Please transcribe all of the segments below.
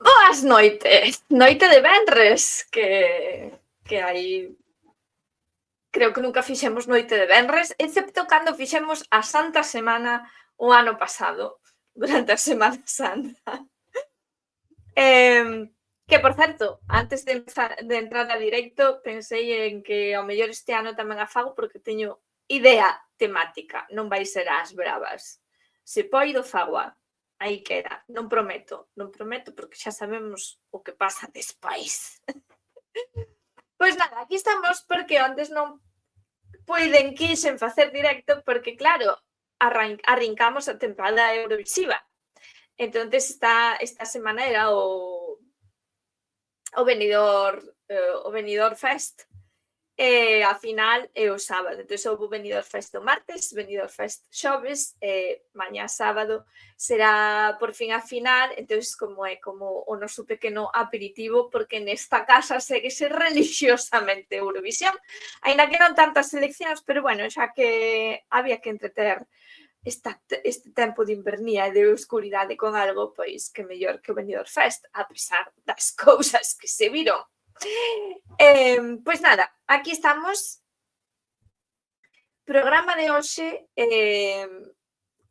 Boas noites, noite de venres, que hai, creo que nunca fixemos noite de venres, excepto cando fixemos a Santa Semana o ano pasado, durante a Semana Santa. Que, por certo, antes de entrar a directo, pensei en que ao mellor este ano tamén a fago porque teño idea temática, non vai ser ás bravas. Se poido, fagoa. Aí queda, non prometo porque xa sabemos o que pasa despois. Pois nada, aquí estamos porque antes non quixen facer directo porque, claro, arrincamos a tempada Eurovisiva. Entonces esta semana era o Benidorm Fest. A final é o sábado, entón houve o Benidorm Fest o martes, Benidorm Fest xoves, mañá sábado será por fin a final, entón como é como o noso pequeno aperitivo, porque nesta casa séguese religiosamente Eurovisión, aínda que non tantas seleccións, pero bueno, xa que había que entreter este tempo de invernía e de oscuridade con algo, pois que mellor que o Benidorm Fest, a pesar das cousas que se viron. Pois nada, aquí estamos. Programa de hoxe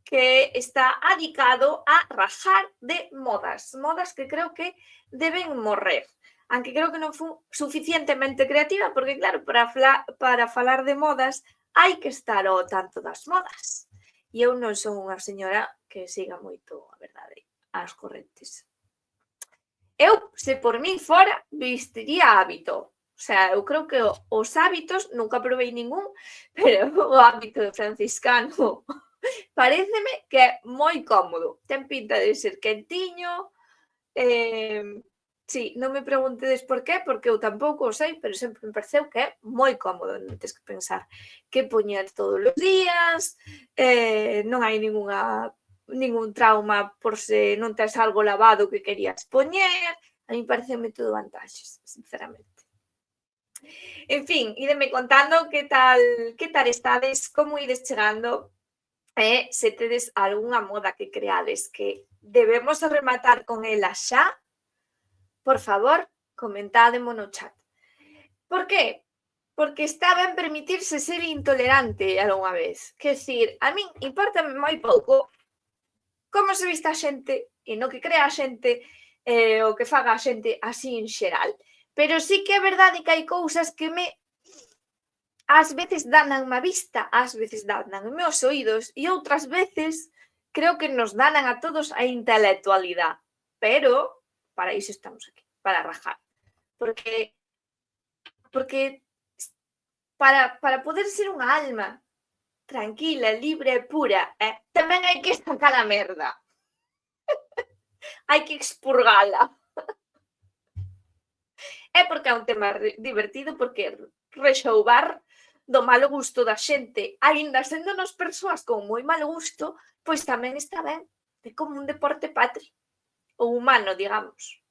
que está adicado a rajar de modas que creo que deben morrer. Aunque creo que non fui suficientemente creativa, porque claro, para falar de modas hai que estar ao tanto das modas. E eu non son unha señora que siga moito, a verdade, as correntes. Eu, se por min fora, vestiría hábito. O sea, eu creo que os hábitos, nunca probei ningún, pero o hábito franciscano paréceme que é moi cómodo. Ten pinta de ser quentiño. Sí, non me preguntedes por qué, porque eu tampouco o sei, pero sempre me pareceu que é moi cómodo. Non tens que pensar que poñer todos os días, non hai ningún trauma por se non tes algo lavado que querías poñer. A mí pareceme todo vantaxes, sinceramente. En fin, ídeme contando que tal estades, como ides chegando, e se tedes algunha moda que creades que debemos rematar con ela xa, por favor, comentádemo no chat. Por qué? Porque está ben permitirse ser intolerante algunha vez. Quer dicir, a min impórtame moi pouco como se vista a xente e no que crea a xente, o que faga a xente así en xeral. Pero sí que é verdade que hai cousas que ás veces danan a vista, ás veces danan os oídos e outras veces creo que nos danan a todos a intelectualidade. Pero para iso estamos aquí, para rajar. Porque para poder ser unha alma tranquila, libre e pura, tamén hai que sacar a merda. Hai que expurgala. É porque é un tema divertido, porque rexoubar do malo gusto da xente, aínda sendo nos persoas con moi mal gusto, pois tamén está ben, é como un deporte patri, ou humano, digamos.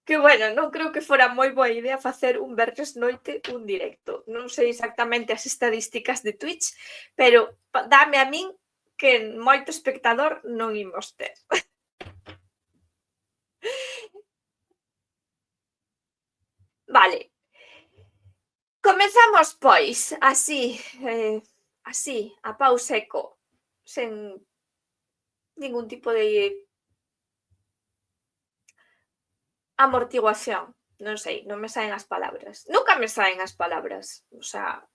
Que, bueno, non creo que fora moi boa idea facer un venres noite un directo. Non sei exactamente as estadísticas de Twitch, pero dame a min que moito espectador non imos ter. Vale. Comezamos, pois, así, a pau seco, sen ningún tipo de amortiguación. Non sei, non me saen as palabras. Nunca me saen as palabras. O sea,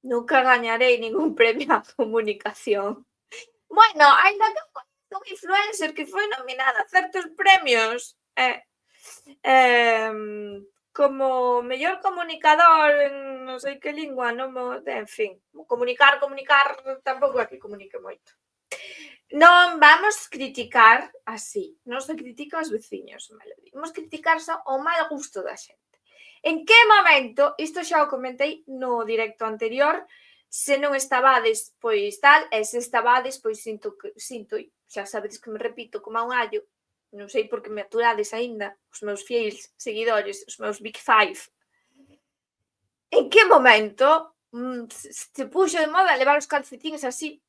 nunca gañarei ningún premio á comunicación. Bueno, aínda que un influencer que foi nominada a certos premios. como mellor comunicador en non sei que lingua, non mo, en fin, comunicar tampouco é que comunique moito. Non vamos criticar así, non se critica aos veciños, Melody, vamos criticar só o mal gusto da xente. En que momento, isto xa o comentei no directo anterior, se non estabades, pois tal, e se estabades, pois sinto, xa sabedes que me repito como a un allo, non sei por que me aturades aínda, os meus fieis seguidores, os meus Big Five. En que momento se puxo de moda levar os calcetines así,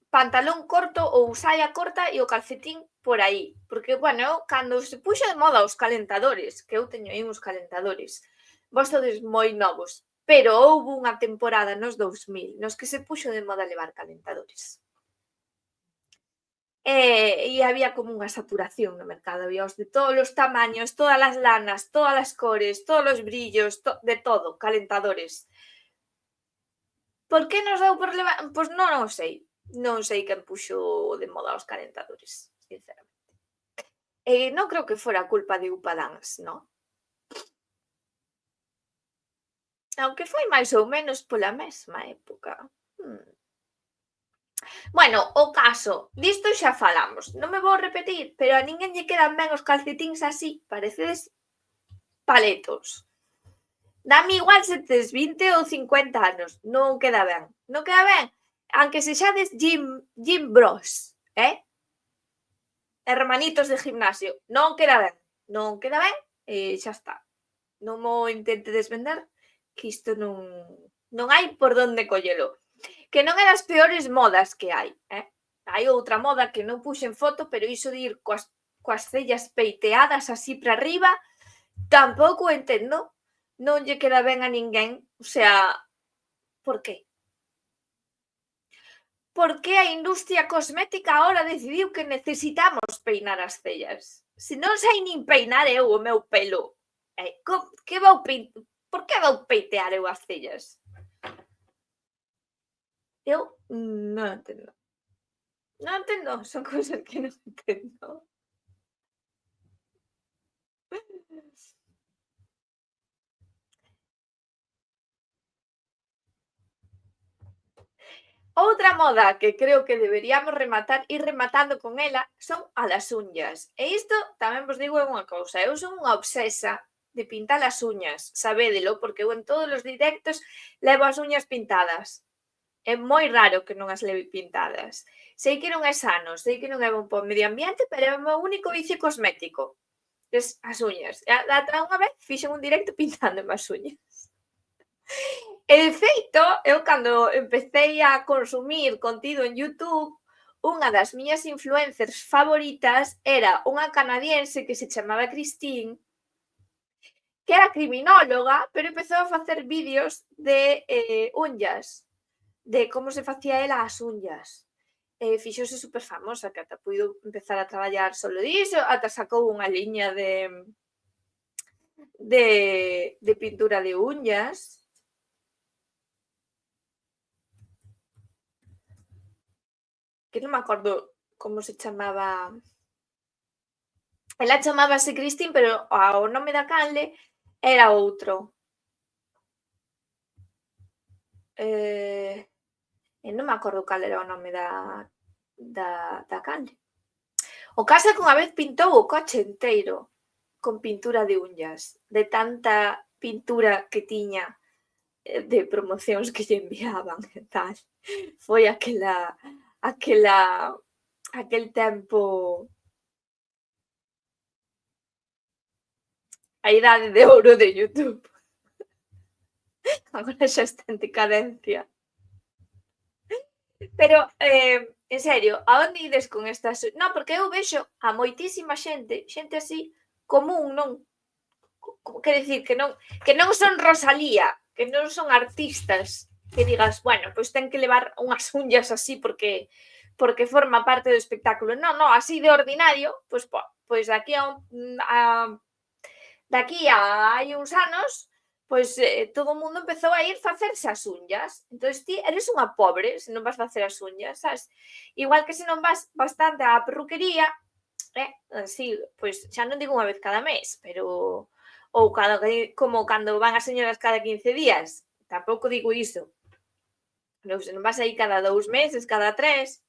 pantalón corto ou saia corta e o calcetín por aí? Porque, bueno, eu, cando se puxo de moda os calentadores, que eu teño aí uns calentadores, vos sodes moi novos, pero houve unha temporada nos 2000 nos que se puxo de moda levar calentadores. E había como unha saturación no mercado, había os de todos os tamaños, todas as lanas, todas as cores, todos os brillos, de todo, calentadores. Por que nos deu por levar? Pois non o sei. Non sei quen puxo de moda os calentadores, sinceramente. Non creo que fora culpa de Upadans, non? Aunque foi máis ou menos pola mesma época. Bueno, o caso, disto xa falamos, non me vou repetir, pero a ninguén lle quedan ben os calcetíns así, parecedes paletos. Dame igual se tes 20 ou 50 anos, non queda ben. Non queda ben, aunque sexades gym bros, hermanitos de gimnasio, non queda ben. Non queda ben e xa está. Non mo intentedes vender, que isto non hai por donde collelo. Que non é das peores modas que hai, Hai outra moda que non puxen foto, pero iso de ir coas cellas peiteadas así para arriba, tampouco entendo. Non lle queda ben a ninguén, o sea, por que? Por que a industria cosmética agora decidiu que necesitamos peinar as cellas? Se non sei nin peinar eu o meu pelo, que vou por que vou peitear eu as cellas? Eu non entendo. Non entendo, son cousas que non entendo. Outra moda que creo que deberíamos ir rematando con ela son a das uñas. E isto tamén vos digo unha cousa, eu son unha obsesa de pintar as uñas, sabédelo, porque eu en todos os directos levo as uñas pintadas. É moi raro que non as leve pintadas. Sei que non é sano, sei que non é bon para o medio ambiente, pero é o meu único vicio cosmético. As uñas. Ata unha vez fixen un directo pintándome as uñas. E de feito, eu cando empecé a consumir contido en YouTube, unha das miñas influencers favoritas era unha canadiense que se chamaba Christine, que era criminóloga, pero empezou a facer vídeos de unhas, de como se facía ela as unhas. Fixose super famosa, que ata puido empezar a traballar solo diso, ata sacou unha liña de pintura de uñas. Que non me acordo como se chamaba. Ela chamábase Christine, pero o nome da canle era outro. E non me acordo cal era o nome da canle. O caso é que unha vez pintou o coche enteiro con pintura de uñas, de tanta pintura que tiña de promocións que lle enviaban e tal. Foi aquel tempo, a idade de ouro de YouTube. Agora xa está en decadencia. Pero, en serio, a onde ides con estas? Non, porque eu vexo a moitísima xente así común, non? Quero dicir que non son Rosalía, que non son artistas, que digas, bueno, pois ten que levar unhas uñas así porque forma parte do espectáculo. Non, así de ordinario, pois daqui a hai uns anos, pois todo o mundo empezou a ir facerse as uñas. Entón, ti eres unha pobre se non vas facer as uñas, sabes? Igual que se non vas bastante á perruquería, así, pois xa non digo unha vez cada mes, pero ou como cando van as señoras cada 15 días. Tampouco digo iso. Pero se non vas aí cada 2 meses, cada 3,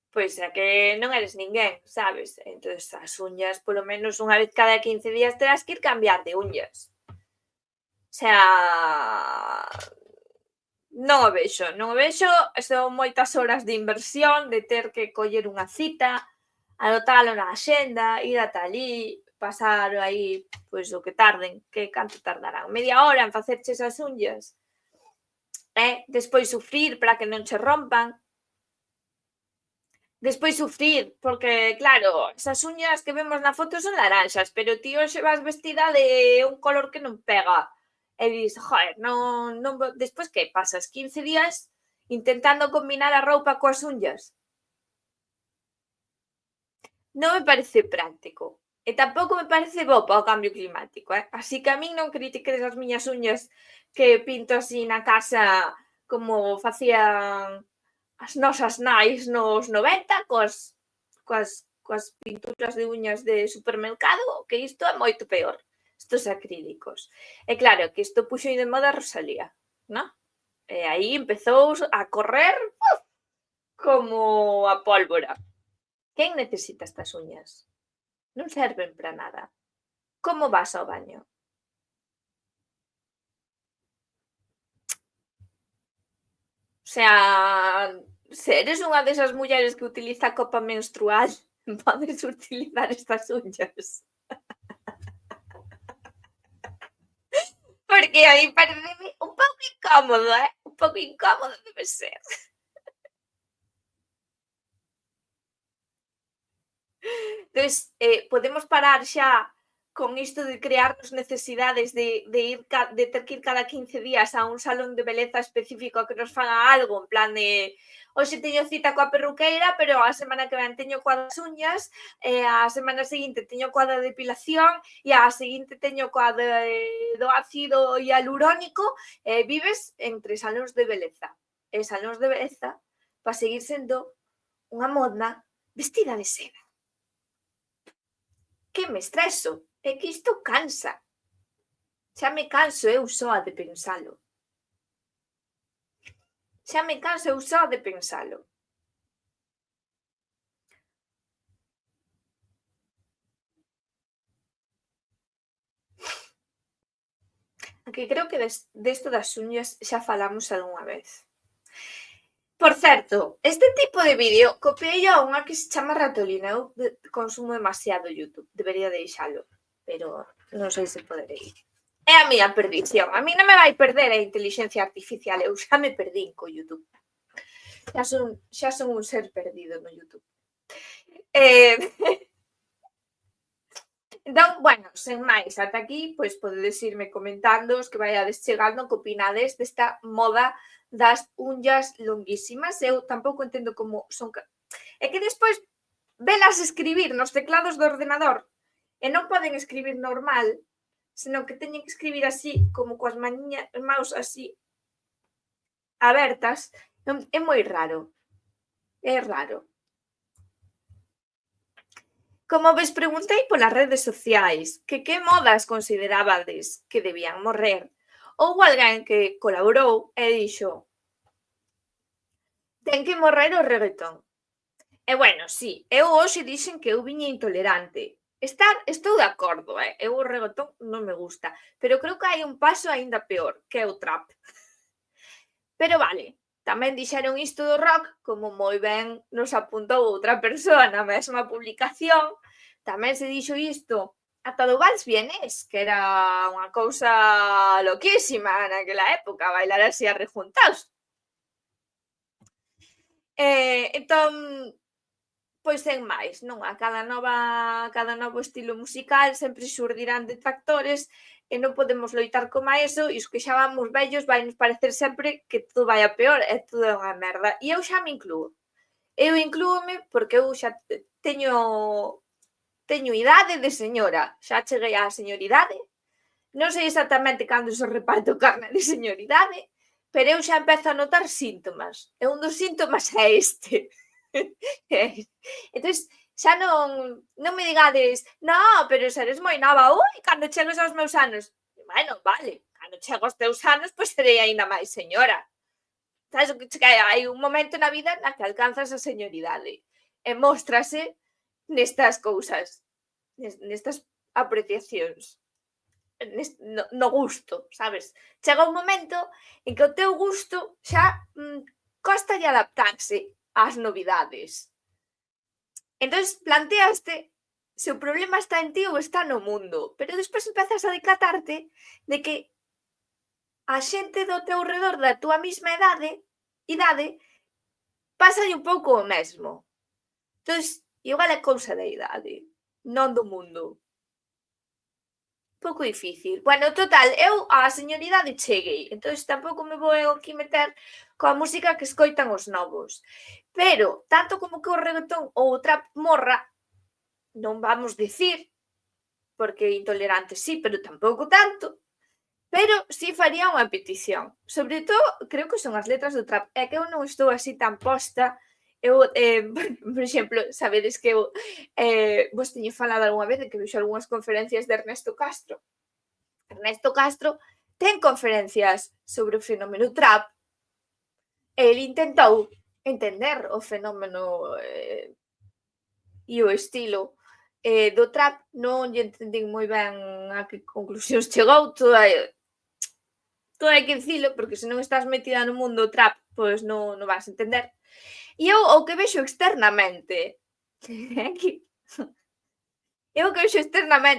pois é que non eres ninguén, sabes? Entón, as uñas, polo menos unha vez cada 15 días terás que ir cambiar de uñas. O sea, non o vexo, son moitas horas de inversión, de ter que coller unha cita, anotalo na axenda, ir ata ali, pasar aí, pois o que tarden, que canto tardarán, media hora en facerches as uñas, despois sufrir para que non che rompan, despois sufrir, porque claro, esas uñas que vemos na foto son laranxas, pero ti hoxe vas vestida de un color que non pega, e dis, joder, non, despois que pasas 15 días intentando combinar a roupa coas uñas. Non me parece práctico. E tampouco me parece bo para o cambio climático, así que a min non critiques as miñas uñas que pinto así na casa como facían as nosas nais nos 90 coas pinturas de uñas de supermercado, que isto é moito peor, estos acrílicos. E claro, que isto puxo de moda a Rosalía, non? E aí empezou a correr como a pólvora. Quen necesita estas uñas? Non serven para nada. Como vas ao baño? O sea, se eres unha desas mulleres que utiliza a copa menstrual, podes utilizar estas uñas. Porque a mí pareceme un pouco incómodo, un pouco incómodo debe ser. Entonces, podemos parar xa con isto de crearnos necesidades de ir de ter que ir cada 15 días a un salón de beleza específico a que nos faga algo, en plan de hoxe teño cita coa perruqueira, pero a semana que ven teño coa das uñas, a semana seguinte teño coa da depilación e a seguinte teño coa do ácido hialurónico, vives entre salóns de beleza. E salóns de beleza para seguir sendo unha mona vestida de seda. Que me estreso, é que isto cansa. Xa me canso eu soa de pensalo. Xa me canso eu só de pensalo. Que creo que desto das uñas xa falamos algunha vez. Por certo, este tipo de vídeo copiei a unha que se chama Ratolina. Eu consumo demasiado YouTube, debería deixalo, pero non sei se poderei. É a miña perdición. A mí non me vai perder a inteligencia artificial, eu xa me perdín co YouTube. Xa son un ser perdido no YouTube. Entón, bueno, sen máis, ata aquí, pois podedes irme comentando os que vaiades chegando que opinades desta moda das unllas longuísimas. Eu tampouco entendo como son... É que despois velas escribir nos teclados do ordenador e non poden escribir normal, senón que teñen que escribir así, como coas maus así abertas. É moi raro. É raro. Como vos preguntei polas redes sociais que modas considerabades que debían morrer, houbo alguén que colaborou e dixo ten que morrer o reggaetón. E bueno, sí, eu hoxe dixen que eu viña intolerante. Estou de acordo, eu o reggaetón non me gusta, pero creo que hai un paso aínda peor, que é o trap. Pero vale, tamén dixeron isto do rock, como moi ben nos apuntou outra persoa na mesma publicación, tamén se dixo isto ata do Vals Vienés, que era unha cousa loquísima naquela época, bailar así arrejuntados. Entón, pois sen máis, non? A cada novo estilo musical sempre xurdirán detractores e non podemos loitar coma eso, e os que xa vamos vellos vai nos parecer sempre que todo vai a peor e todo é unha merda. E eu xa me inclúo. Eu inclúome porque eu xa teño idade de señora, xa cheguei á señoridade, non sei exactamente cando se reparte o carné de señoridade, pero eu xa empezo a notar síntomas, e un dos síntomas é este. Entón, Xa non me digades, no, pero se eres moi nova, ui, cando chegues aos meus anos. Bueno, vale, cando chego aos teus anos, pois serei aínda máis señora. Sabes o que hai un momento na vida na que alcanzas a señoridade e móstrase nestas cousas, nestas apreciacións, no gusto, sabes? Chega un momento en que o teu gusto xa costa de adaptarse ás novidades. Entonces planteaste se o problema está en ti ou está no mundo, pero despois empezas a decatarte de que a xente do teu redor da túa mesma idade pásalle un pouco o mesmo. Entonces, igual é cousa da idade, non do mundo. Pouco difícil. Bueno, total, eu á señoridade cheguei, entonces tampouco me vou aquí meter coa música que escoitan os novos. Pero, tanto como que o reggaetón ou o trap morra, non vamos dicir, porque intolerantes sí, pero tampouco tanto, pero sí faría unha petición. Sobre todo, creo que son as letras do trap. É que eu non estou así tan posta. Eu, por exemplo, sabedes que eu vos teño falado algunha vez de que vexo algunhas conferencias de Ernesto Castro. Ernesto Castro ten conferencias sobre o fenómeno trap e ele intentou entender o fenómeno e o estilo do trap. Non lle entendín moi ben a que conclusións chegou, todo hai que dicilo, porque se non estás metida no mundo trap, pois non vas a entender. E eu o que vexo externamente,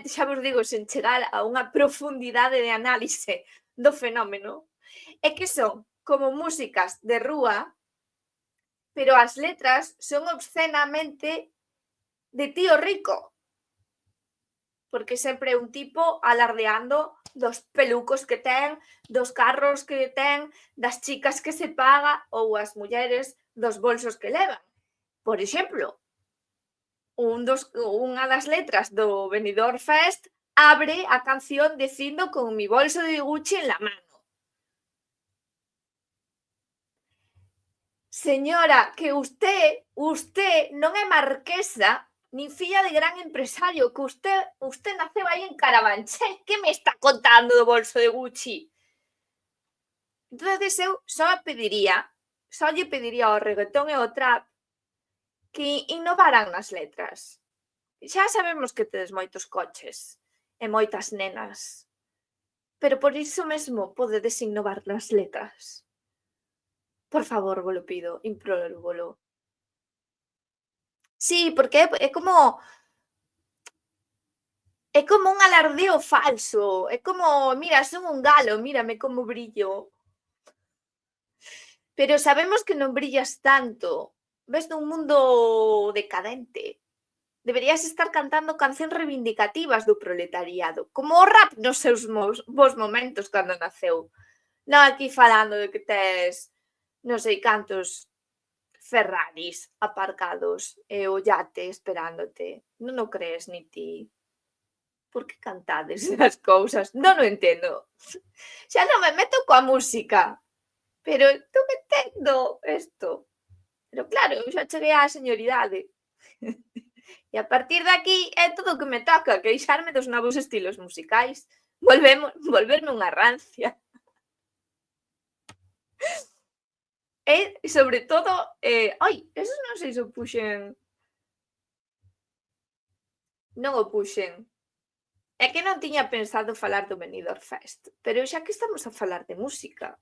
xa vos digo, sen chegar a unha profundidade de análise do fenómeno, é que son como músicas de rúa, pero as letras son obscenamente de tío rico. Porque sempre é un tipo alardeando dos pelucos que ten, dos carros que ten, das chicas que se paga ou as mulleres dos bolsos que levan. Por exemplo, unha das letras do Benidorm Fest abre a canción dicindo con mi bolso de Gucci en la mano. Señora, que usted non é marquesa nin filla de gran empresario, que usted naceu aí en Carabanchel. Que me está contando do bolso de Gucci? Entonces eu só lle pediría ao reggaetón e ao trap que innovaran nas letras. Xa sabemos que tedes moitos coches e moitas nenas, pero por iso mesmo podedes innovar nas letras. Por favor, volo pido, implórvolo. Sí, porque é como un alardeo falso, é como, mira, son un galo, mírame como brillo. Pero sabemos que non brillas tanto, ves dun mundo decadente. Deberías estar cantando cancións reivindicativas do proletariado, como o rap nos seus bons momentos cando naceu. Non aquí falando de que tes non sei cantos Ferraris aparcados e o yate esperándote. Non o crees ni ti. Por que cantades as cousas? Non o entendo. Xa non me meto coa música, pero estou metendo isto. Pero claro, eu xa cheguei á señoridade. E a partir de aquí é todo o que me toca, queixarme dos novos estilos musicais. Volverme unha rancia. E, sobre todo, eso non sei se o puxen. Non o puxen. É que non tiña pensado falar do Benidorm Fest, pero xa que estamos a falar de música,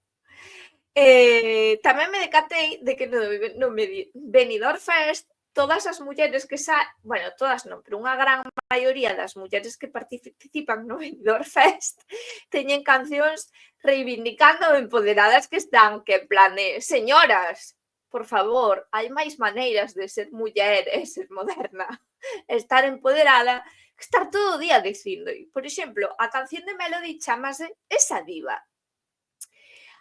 tamén me decatei de que no Benidorm Fest todas as mulleres que bueno, todas non, pero unha gran maioría das mulleres que participan no Benidorm Fest teñen cancións reivindicando o empoderadas que están, que en plan de, señoras, por favor, hai máis maneiras de ser muller e ser moderna, estar empoderada, que estar todo o día dicindo. Por exemplo, a canción de Melody chamase Esa diva.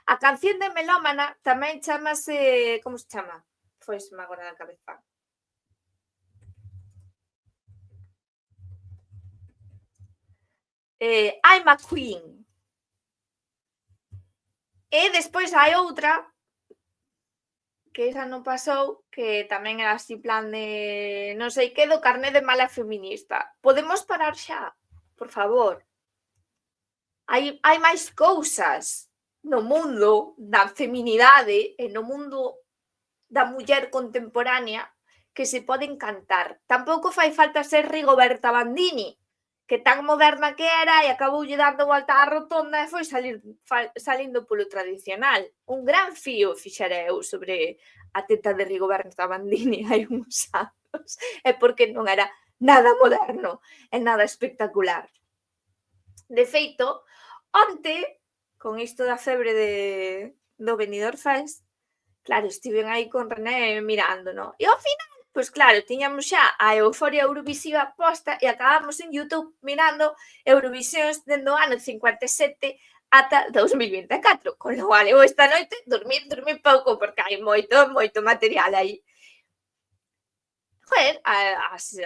A canción de Melómana tamén chamase, como se chama? Foiseme agora na cabeza. I'm a Queen. E despois hai outra que esa non pasou, que tamén era así plan de non sei que, do carné de mala feminista. Podemos parar xa, por favor. Hai máis cousas no mundo da feminidade e no mundo da muller contemporánea que se poden cantar. Tampouco fai falta ser Rigoberta Bandini, que tan moderna que era e acaboulle dando volta á rotonda e foi salindo polo tradicional. Un gran fío fixera eu sobre a teta de Rigoberta Bandini hai uns anos, e porque non era nada moderno e nada espectacular. De feito, onte, con isto da febre do Benidorm Fest, claro, estiven aí con René mirando, no? E ao final, pois claro, tiñamos xa a euforia eurovisiva posta e acabamos en YouTube mirando Eurovisións dende o ano 57 ata 2024, con lo cual eu esta noite dormir pouco, porque hai moito material aí. Joder, as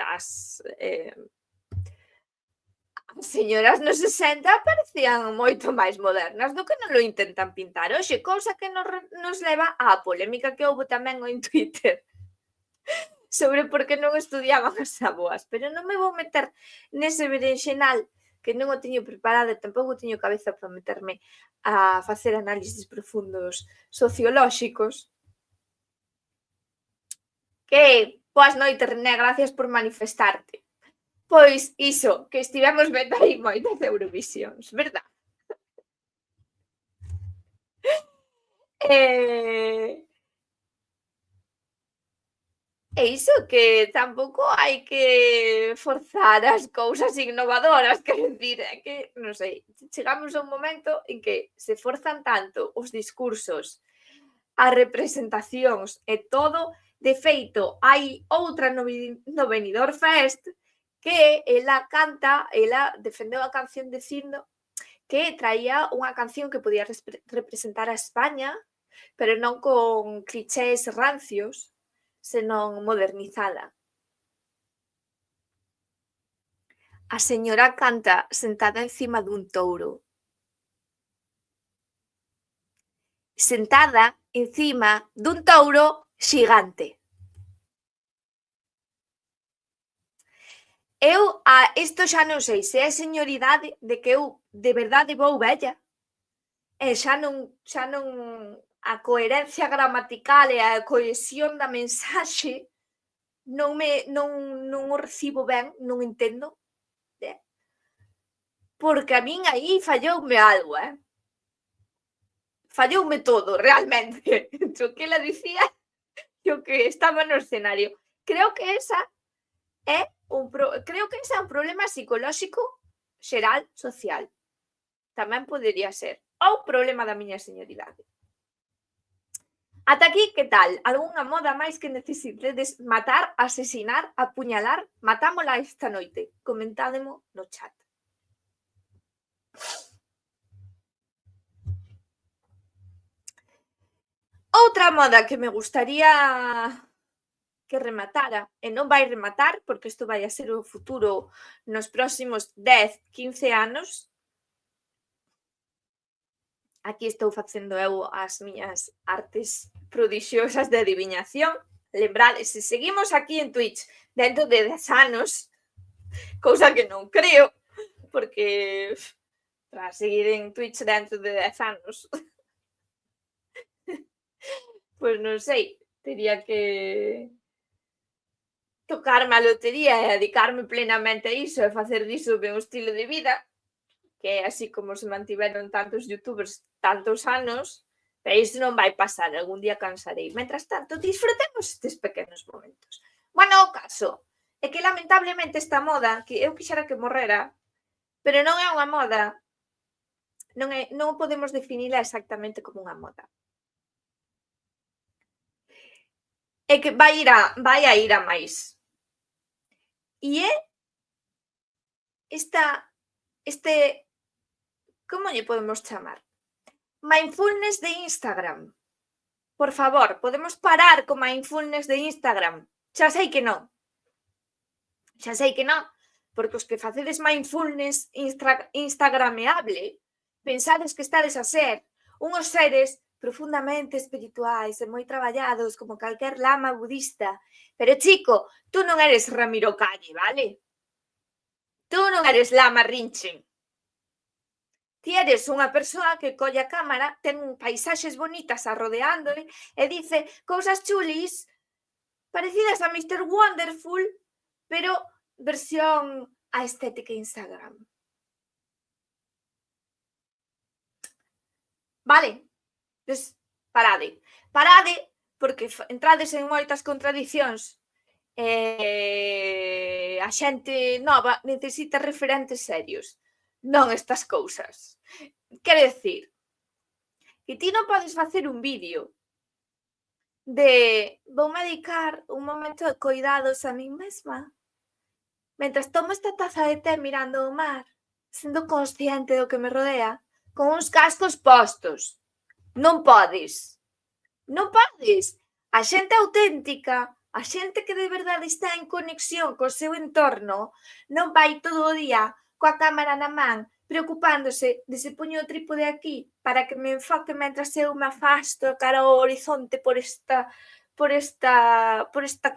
señoras nos 60 parecían moito máis modernas do que non lo intentan pintar hoxe, cousa que nos leva á polémica que houve tamén en Twitter sobre por que non estudiaban as aboas, pero non me vou meter nese berenxenal que non o teño preparado e tampouco teño cabeza para meterme a facer análisis profundos sociolóxicos. Que, boas noites, René, gracias por manifestarte. Pois iso, que estivemos vendo aí moitas Eurovisións, verdad? E iso, que tampouco hai que forzar as cousas innovadoras, quero dicir, é que, non sei, chegamos a un momento en que se forzan tanto os discursos, as representacións e todo. De feito, hai outra no Benidorm Fest que ela defendeu a canción dicindo que traía unha canción que podía representar a España, pero non con clichés rancios, senón modernizada. A señora canta sentada encima dun touro. Sentada encima dun touro xigante. Eu, isto xa non sei se é señoridade de que eu de verdade vou vella e xa non a coherencia gramatical e a cohesión da mensaxe non o recibo ben, non entendo, porque a min aí falloume algo, falloume todo, realmente, entre o que ela dicía e o que estaba no escenario. Creo que ese é un problema psicolóxico xeral social. Tamén podería ser. Ou problema da miña señoridade. Ata aquí, que tal? Algunha moda máis que necesitedes matar, asesinar, apuñalar? Matámola esta noite. Comentádemo no chat. Outra moda que me gustaría que rematara, e non vai rematar, porque isto vai a ser o futuro nos próximos 10, 15 anos. Aquí estou facendo eu as miñas artes prodixiosas de adiviñación. Lembrade, se seguimos aquí en Twitch dentro de 10 anos, cousa que non creo, porque para seguir en Twitch dentro de 10 anos, pois non sei, tería que tocarme a lotería e dedicarme plenamente a iso e facer diso o meu estilo de vida, que é así como se mantiveron tantos youtubers tantos anos, pero iso non vai pasar, algún día cansarei. Mentras tanto, disfrutemos estes pequenos momentos. Bueno, o caso é que lamentablemente esta moda, que eu quixera que morrera, pero non é unha moda, non podemos definila exactamente como unha moda. É que vai a ir a máis. E é como lle podemos chamar? Mindfulness de Instagram. Por favor, podemos parar co mindfulness de Instagram? Xa sei que non. Porque os que facedes mindfulness instagrameable pensades que estades a ser unhos seres profundamente espirituais e moi traballados como calquer lama budista. Pero, chico, tú non eres Ramiro Calle, vale? Tú non eres Lama Rinchen. Ti eres unha persoa que colle a cámara, ten paisaxes bonitas arrodeándole e dice cousas chulis parecidas a Mr. Wonderful, pero versión a estética Instagram. Vale? Pues parade. Parade porque entrades en moitas contradicións. A xente nova necesita referentes serios, non estas cousas. Quero decir, que ti non podes facer un vídeo de voume dedicar un momento de cuidados a min mesma mentras tomo esta taza de té mirando o mar, sendo consciente do que me rodea, con uns cascos postos. Non podes. Non podes. A xente auténtica, a xente que de verdade está en conexión co seu entorno, non vai todo o día coa cámara na man preocupándose de se poño o trípode aquí para que me enfoque mentras eu me afasto cara ao horizonte por esta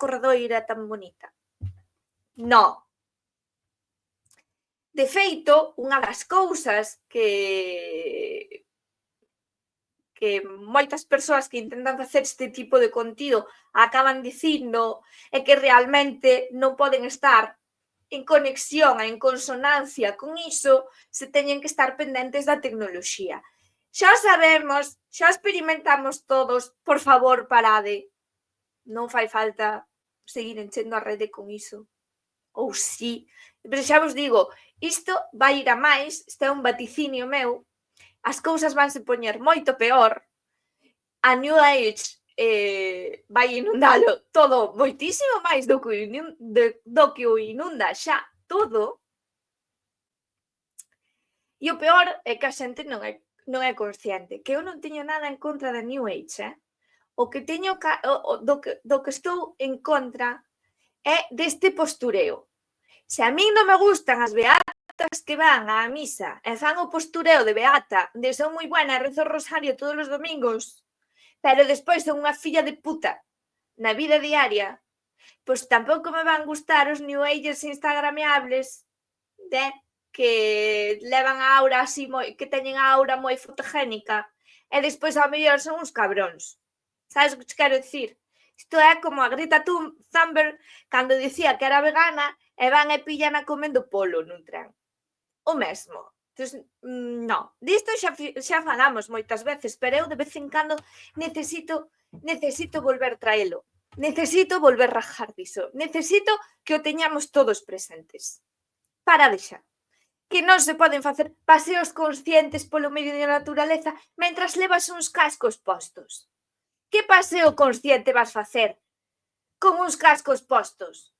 corredoira tan bonita. Non. De feito, unha das cousas que moitas persoas que intentan facer este tipo de contido acaban dicindo é que realmente non poden estar en conexión e en consonancia con iso se teñen que estar pendentes da tecnoloxía. Xa sabemos, xa experimentamos todos, por favor, parade. Non fai falta seguir enchendo a rede con iso. Ou sí, pero xa vos digo, isto vai ir a máis, isto é un vaticinio meu, as cousas vanse poñer moito peor, a New Age vai inundalo todo moitísimo máis do que o inunda xa todo, e o peor é que a xente non é consciente, que eu non teño nada en contra da New Age, o que teño do que estou en contra é deste postureo. Se a min non me gustan as beatas que van á misa e fan o postureo de beata de son moi buena, rezo o rosario todos os domingos, pero despois son unha filla de puta na vida diaria, pois tampouco me van gustar os New Agers instagrameables que levan a aura así que teñen a aura moi fotogénica e despois ao mellor son uns cabróns. Sabes o que te quero dicir? Isto é como a Greta Thunberg cando dicía que era vegana e van e pillan a comendo polo nun tren. O mesmo. Entón, non. Disto xa falamos moitas veces, pero eu de vez en cando necesito volver traelo. Necesito volver rajar diso. Necesito que o teñamos todos presentes. Para deixar. Que non se poden facer paseos conscientes polo medio da naturaleza mentras levas uns cascos postos. Que paseo consciente vas facer con uns cascos postos?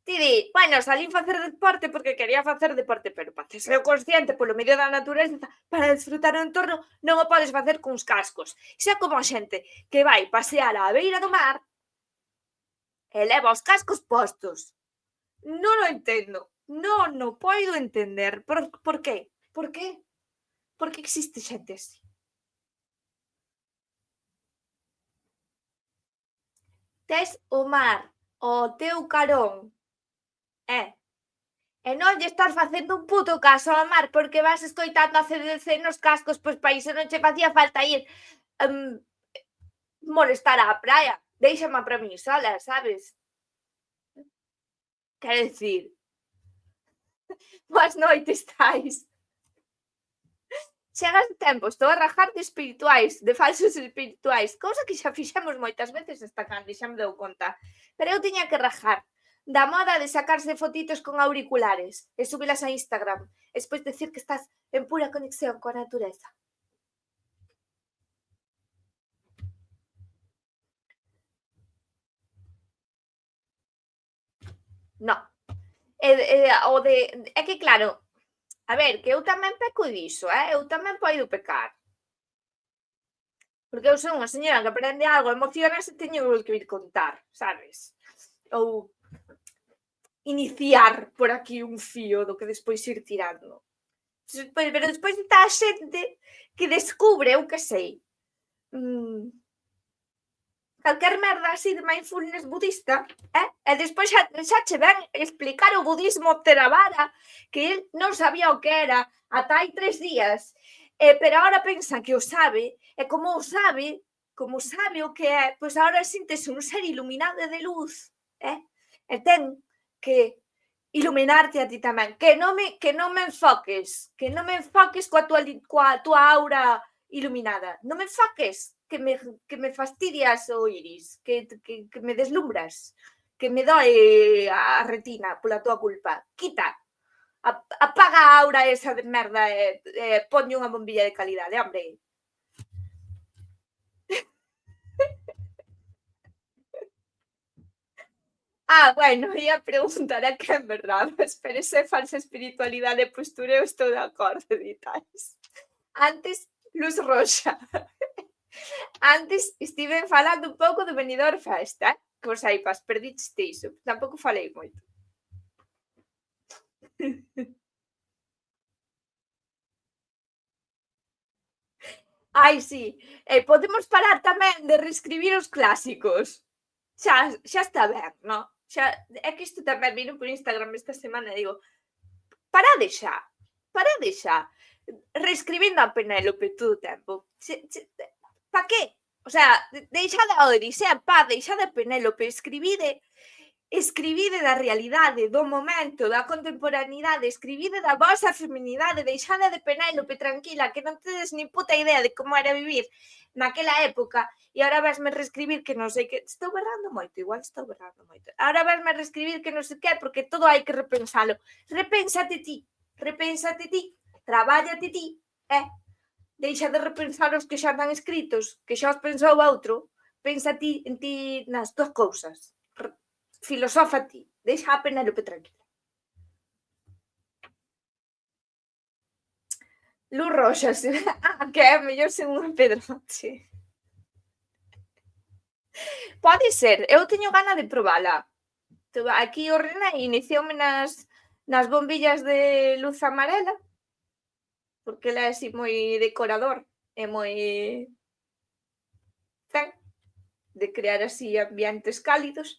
Ti di, bueno, salín facer deporte porque quería facer deporte, pero para ser consciente polo medio da natureza, para disfrutar o entorno, non o podes facer cuns cascos. Xa como a xente que vai pasear á beira do mar e leva os cascos postos. Non o entendo. Non o poido entender. Por qué? Por qué? Por que existe xente así? Tes o mar ao teu carón e non lle estás facendo un puto caso ao mar porque vas escoitando a CDC nos cascos, pois para iso non che facía falta ir molestar á praia. Déixame para mí sola, sabes? Quero dicir, boas noites, tais. Chegas de tempo, estou a rajar de espirituais, de falsos espirituais, cousa que xa fixemos moitas veces esta canle, xa me dou conta. Pero eu tiña que rajar da moda de sacarse fotitos con auriculares e subilas a Instagram, e despois decir que estás en pura conexión coa natureza. Non. É que claro, a ver, que eu tamén peco diso, eu tamén poido pecar. Porque eu son unha señora que aprende algo, emocionase e teño que vir contar, sabes? Ou iniciar por aquí un fío do que despois ir tirando. Pero despois está a xente que descubre, eu que sei, calquer merda así de mindfulness budista, e despois xa che ven explicar o budismo Theravada, que el non sabía o que era ata hai 3 días, pero agora pensa que o sabe, e como sabe o que é, pois agora síntese un ser iluminado de luz, e ten que iluminarte a ti tamén, que non me enfoques coa túa aura iluminada, non me enfoques, que me fastidias o iris, que me deslumbras, que me doe a retina pola tua culpa. Quita, apaga a aura esa de merda e ponlle unha bombilla de calidade, hombre. Bueno, ia preguntar a que é verdade, pero se é falsa espiritualidade e postureo, estou de acordo, ditais. Antes, luz roxa. Antes estiven falando un pouco do Benidorm Fest, que vos saipas, perdicheste iso. Tampouco falei moito. Ai, sí. Podemos parar tamén de reescribir os clásicos. Xa está ben, non? Xa, é que isto tamén vino por Instagram esta semana e digo, parade xa. Reescribindo a Penélope todo o tempo. Pa que? O sea, deixade a Odisea en paz, deixade a Penélope, escribide da realidade, do momento, da contemporaneidade, escribide da vosa feminidade, deixade de Penélope tranquila, que non tedes ni puta idea de como era vivir naquela época, e agora vasme reescribir que non sei que... Estou berrando moito, igual estou berrando moito. Agora vasme reescribir que non sei que, porque todo hai que repensalo. Repénsate ti, trabállate ti, deixa de repensar os que xa están escritos, que xa os pensou outro, pensa ti en ti nas túas cousas. Filosofa ti, deixa a Penélope tranquila. Luz roxa, que é mellor sen unha pedroche. Pode ser, eu teño gana de probala. Aquí o René inicioume nas bombillas de luz amarela, porque ele é así moi decorador e moi zen de crear así ambientes cálidos.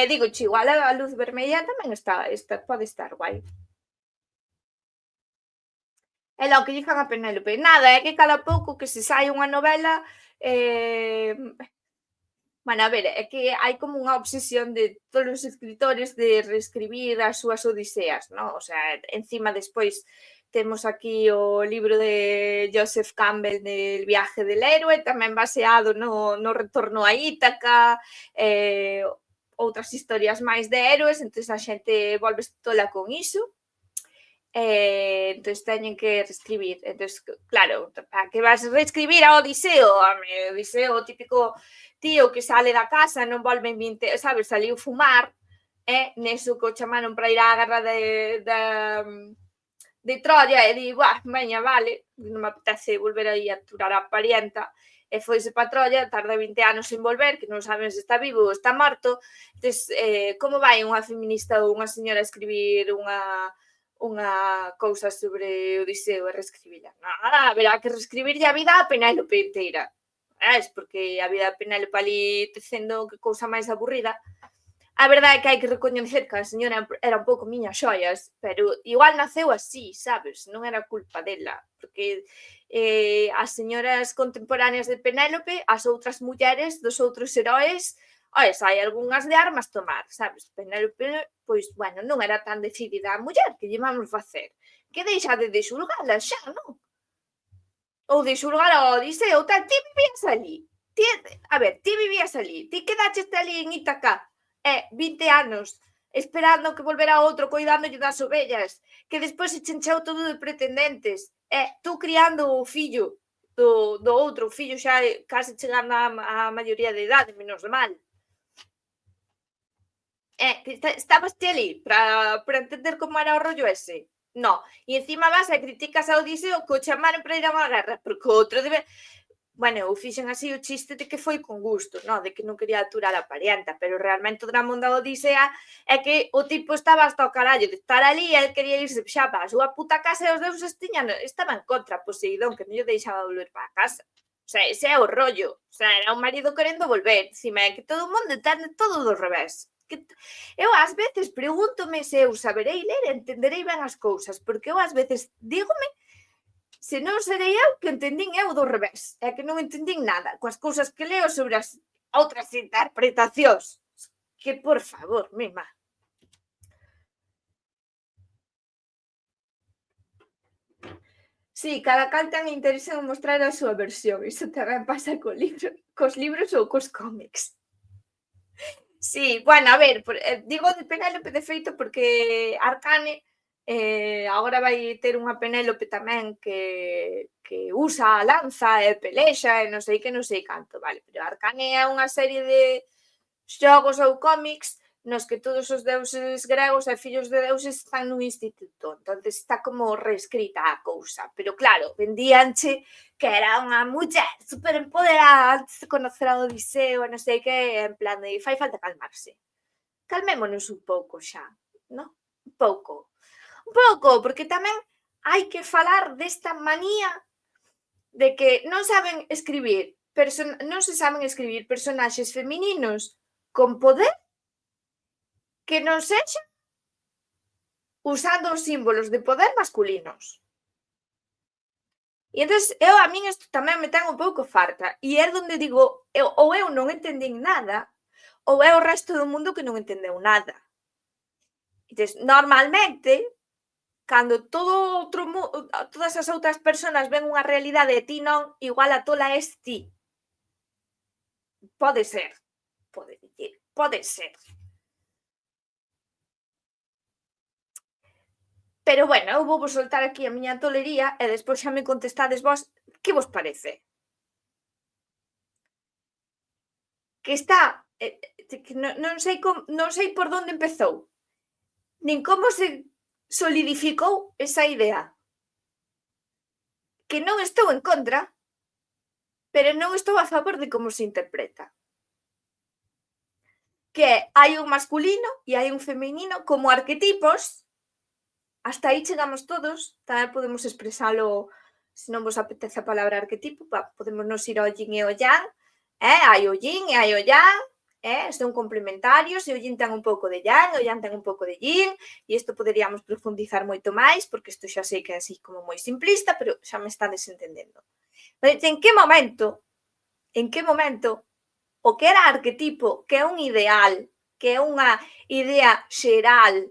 Digo, igual a luz vermella tamén pode estar guai. É lo que lle fan a Penélope. Nada, é que cada pouco que se sai unha novela, bueno, a ver, é que hai como unha obsesión de todos os escritores de reescribir as súas odiseas, non? O sea, encima despois temos aquí o libro de Joseph Campbell del viaje del héroe, tamén baseado no retorno a Ítaca, outras historias máis de héroes, entón a xente volve tola con iso. Entón teñen que reescribir. Entón, claro, a que vas reescribir a Odiseo? Odiseo, o típico tío que sale da casa, non volve en 20, sabes, saliu fumar, neso que o chamaron para ir á guerra de Troya e di, veña, vale, non me apetece volver aí a aturar a parienta, e foise para Troya, tarda 20 anos en volver, que non saben se está vivo ou está morto. Entón, como vai unha feminista ou unha señora a escribir unha cousa sobre Odiseo e reescribila? Nada, haberá que reescribirlle a vida a Penélope inteira. Porque a vida a Penélope ali tecendo que cousa máis aburrida. A verdade é que hai que recoñecer que a señora era un pouco miña xoias, pero igual naceu así, sabes? Non era culpa dela, porque as señoras contemporáneas de Penélope, as outras mulleres dos outros heróis, hai algunhas de armas tomar, sabes? Penélope, pois, bueno, non era tan decidida a muller, que lle vamos facer? Que deixade de xulgala xa, non? Ou de xulgar a Odiseo, tal, ti vivías ali. Ti vivías ali, ti quedaches ali en Ítaca, 20 anos, esperando que volvera outro, coidándolle das ovellas, que despois se chencheu todo de pretendentes, tú criando o fillo do outro, o fillo xa case chegando á maioría de idade, menos mal. Estabas ti ali para entender como era o rollo ese? No, e encima vas e criticas a Odiseo que o chamaron para ir a unha guerra, porque o outro debe... Bueno, eu fixen así o chiste de que foi con gusto, no? De que non quería aturar a parienta, pero realmente o drama da Odisea é que o tipo estaba hasta o carallo de estar ali e el quería irse xa para a súa puta casa e os deuses estaban contra Poseidón, que non lle deixaba volver para a casa. O sea, ese é o rollo. O sea, era un marido querendo volver. Dicime, que todo o mundo entende todo do revés. Eu ás veces pregúntome se eu saberei ler e entenderei ben as cousas, porque eu ás veces dígome se non serei eu que entendín eu do revés, é que non entendín nada coas cousas que leo sobre as outras interpretacións. Que, por favor, mima. Sí, cada cal ten interese en mostrar a súa versión. Iso tamén pasa cos libros ou cos cómics. Sí, bueno, a ver, digo de Penélope de feito porque Arcane agora vai ter unha Penélope tamén que usa a lanza e pelexa e non sei que non sei canto, vale, pero Arcane é unha serie de xogos ou cómics nos que todos os deuses gregos e fillos de deuses están nun instituto, entonces está como reescrita a cousa, pero claro, vendíanche que era unha muller super empoderada antes de conocer a Odiseo e non sei que, en plan de fai falta calmarse. Calmémonos un pouco xa, non? Un pouco, porque tamén hai que falar desta manía de que non saben escribir, non se saben escribir personaxes femininos con poder que non sexa usando os símbolos de poder masculinos. E entón, a min isto tamén me ten un pouco farta. E é onde digo, ou eu non entendín nada, ou é o resto do mundo que non entendeu nada. Entón, normalmente, cando todas as outras persoas ven unha realidade e ti non, igual a tola es ti. Pode ser. Pode ser. Pero bueno, eu vou soltar aquí a miña tolería e despois xa me contestades vos que vos parece. Que está, que non sei por onde empezou, nin como se solidificou esa idea. Que non estou en contra, pero non estou a favor de como se interpreta. Que hai un masculino e hai un feminino como arquetipos. Hasta aí chegamos todos, tamén podemos expresalo, se non vos apetece a palabra arquetipo, podemos nos ir ao yin e ao yang, hai o yin e hai o yang, son complementarios, e o yin ten un pouco de yang, o yang ten un pouco de yin, e isto poderíamos profundizar moito máis, porque isto xa sei que é así como moi simplista, pero xa me está desentendendo. En que momento o que era arquetipo, que é un ideal, que é unha idea xeral,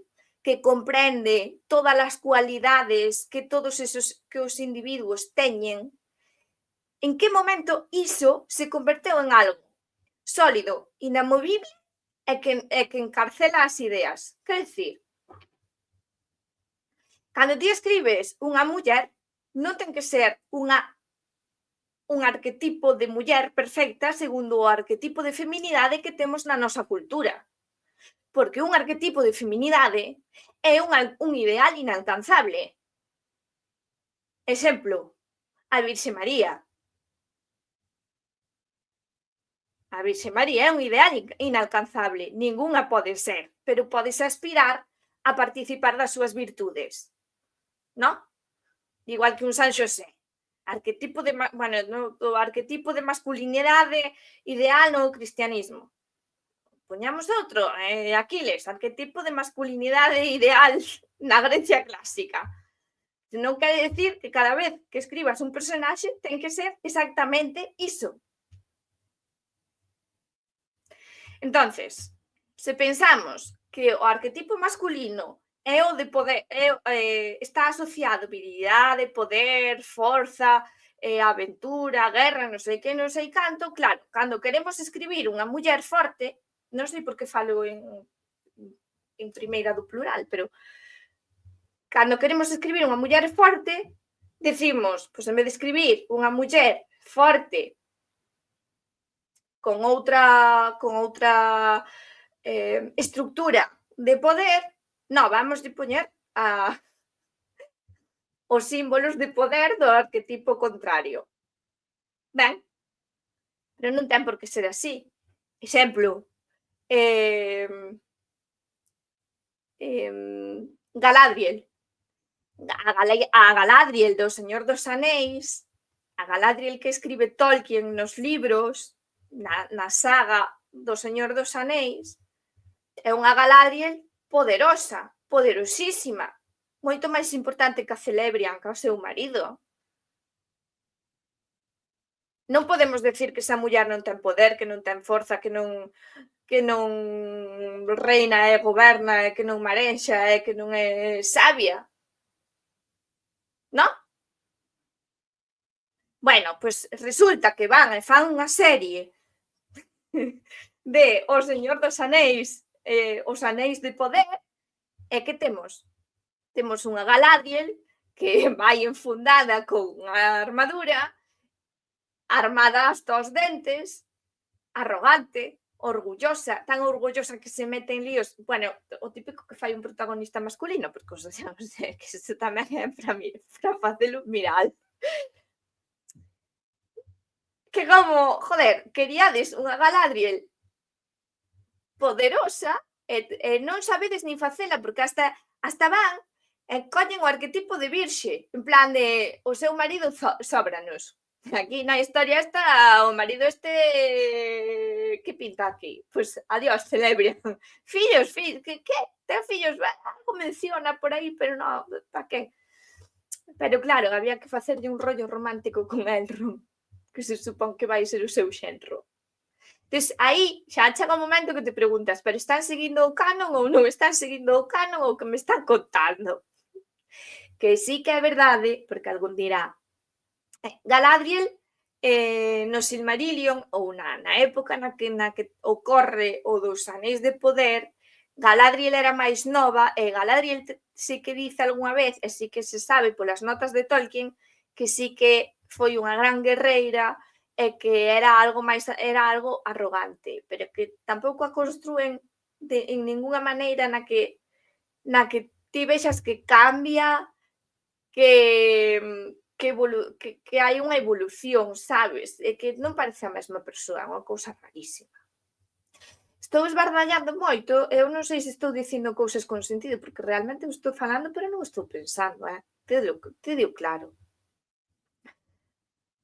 que comprende todas as cualidades que todos esos que os individuos teñen, en que momento iso se converteu en algo sólido, inamovible e que encarcela as ideas. Quer dicir, cando ti escribes unha muller, non ten que ser un arquetipo de muller perfecta segundo o arquetipo de feminidade que temos na nosa cultura. Porque un arquetipo de feminidade é un ideal inalcanzable. Exemplo, a Virxe María. A Virxe María é un ideal inalcanzable, ningunha pode ser, pero podes aspirar a participar das súas virtudes, non? Igual que un San Xosé. Arquetipo de, bueno, o arquetipo de masculinidade ideal no cristianismo. Poñamos outro, Aquiles, arquetipo de masculinidade ideal na Grecia clásica. Non quere decir que cada vez que escribas un personaxe ten que ser exactamente iso. Entonces, se pensamos que o arquetipo masculino é o de poder, está asociado a virilidade, poder, forza, aventura, guerra, non sei que, non sei canto, claro, cando queremos escribir unha muller forte, non sei por que falo en primeira do plural, pero cando queremos escribir unha muller forte, decimos, pois en vez de escribir unha muller forte con outra estructura de poder, non, vamos de poñer os símbolos de poder do arquetipo contrario. Ben, pero non ten por que ser así. Exemplo, Galadriel. A Galadriel do Señor dos Anéis a Galadriel que escribe Tolkien nos libros, na saga do Señor dos Anéis, é unha Galadriel poderosa, poderosísima, moito máis importante que a Celebrian, que o seu marido. Non podemos decir que esa muller non ten poder, que non ten forza, que non reina e goberna, e que non marexa, e que non é sabia. Non? Bueno, pois resulta que van e fan unha serie de O Señor dos Anéis, os Anéis de Poder, e que temos? Temos unha Galadriel que vai enfundada con unha armadura, armada hasta os dentes, arrogante, orgullosa, tan orgullosa que se mete en líos, bueno, o típico que fai un protagonista masculino, porque os sabemos que iso tamén é para facelo viral. Que como, joder, queríades unha Galadriel poderosa e non sabedes nin facela, porque hasta van e collen o arquetipo de virxe, en plan de o seu marido sóbranos. Aquí na historia está o marido que pinta aquí? Pois adiós, Celebrian. Fillos, que ten fillos? Algo menciona por aí, pero non, pa que? Pero claro, había que facerlle un rollo romántico con Elrond, que se supón que vai ser o seu xenro. Entón, aí xa chega un momento que te preguntas, pero están seguindo o canon ou non están seguindo o canon ou que me están contando? Que sí que é verdade, porque algún dirá, Galadriel no Silmarillion ou na época na que ocorre o dos Anéis de Poder, Galadriel era máis nova e Galadriel sí que dice algunha vez, e sí que se sabe polas notas de Tolkien, que sí que foi unha gran guerreira e que era algo arrogante, pero que tampouco a construen en ninguna maneira na que ti vexas que cambia, que hai unha evolución, sabes? E que non parece a mesma persoa, é unha cousa rarísima. Estou esbardallando moito, eu non sei se estou dicindo cousas con sentido, porque realmente estou falando, pero non estou pensando, te digo claro.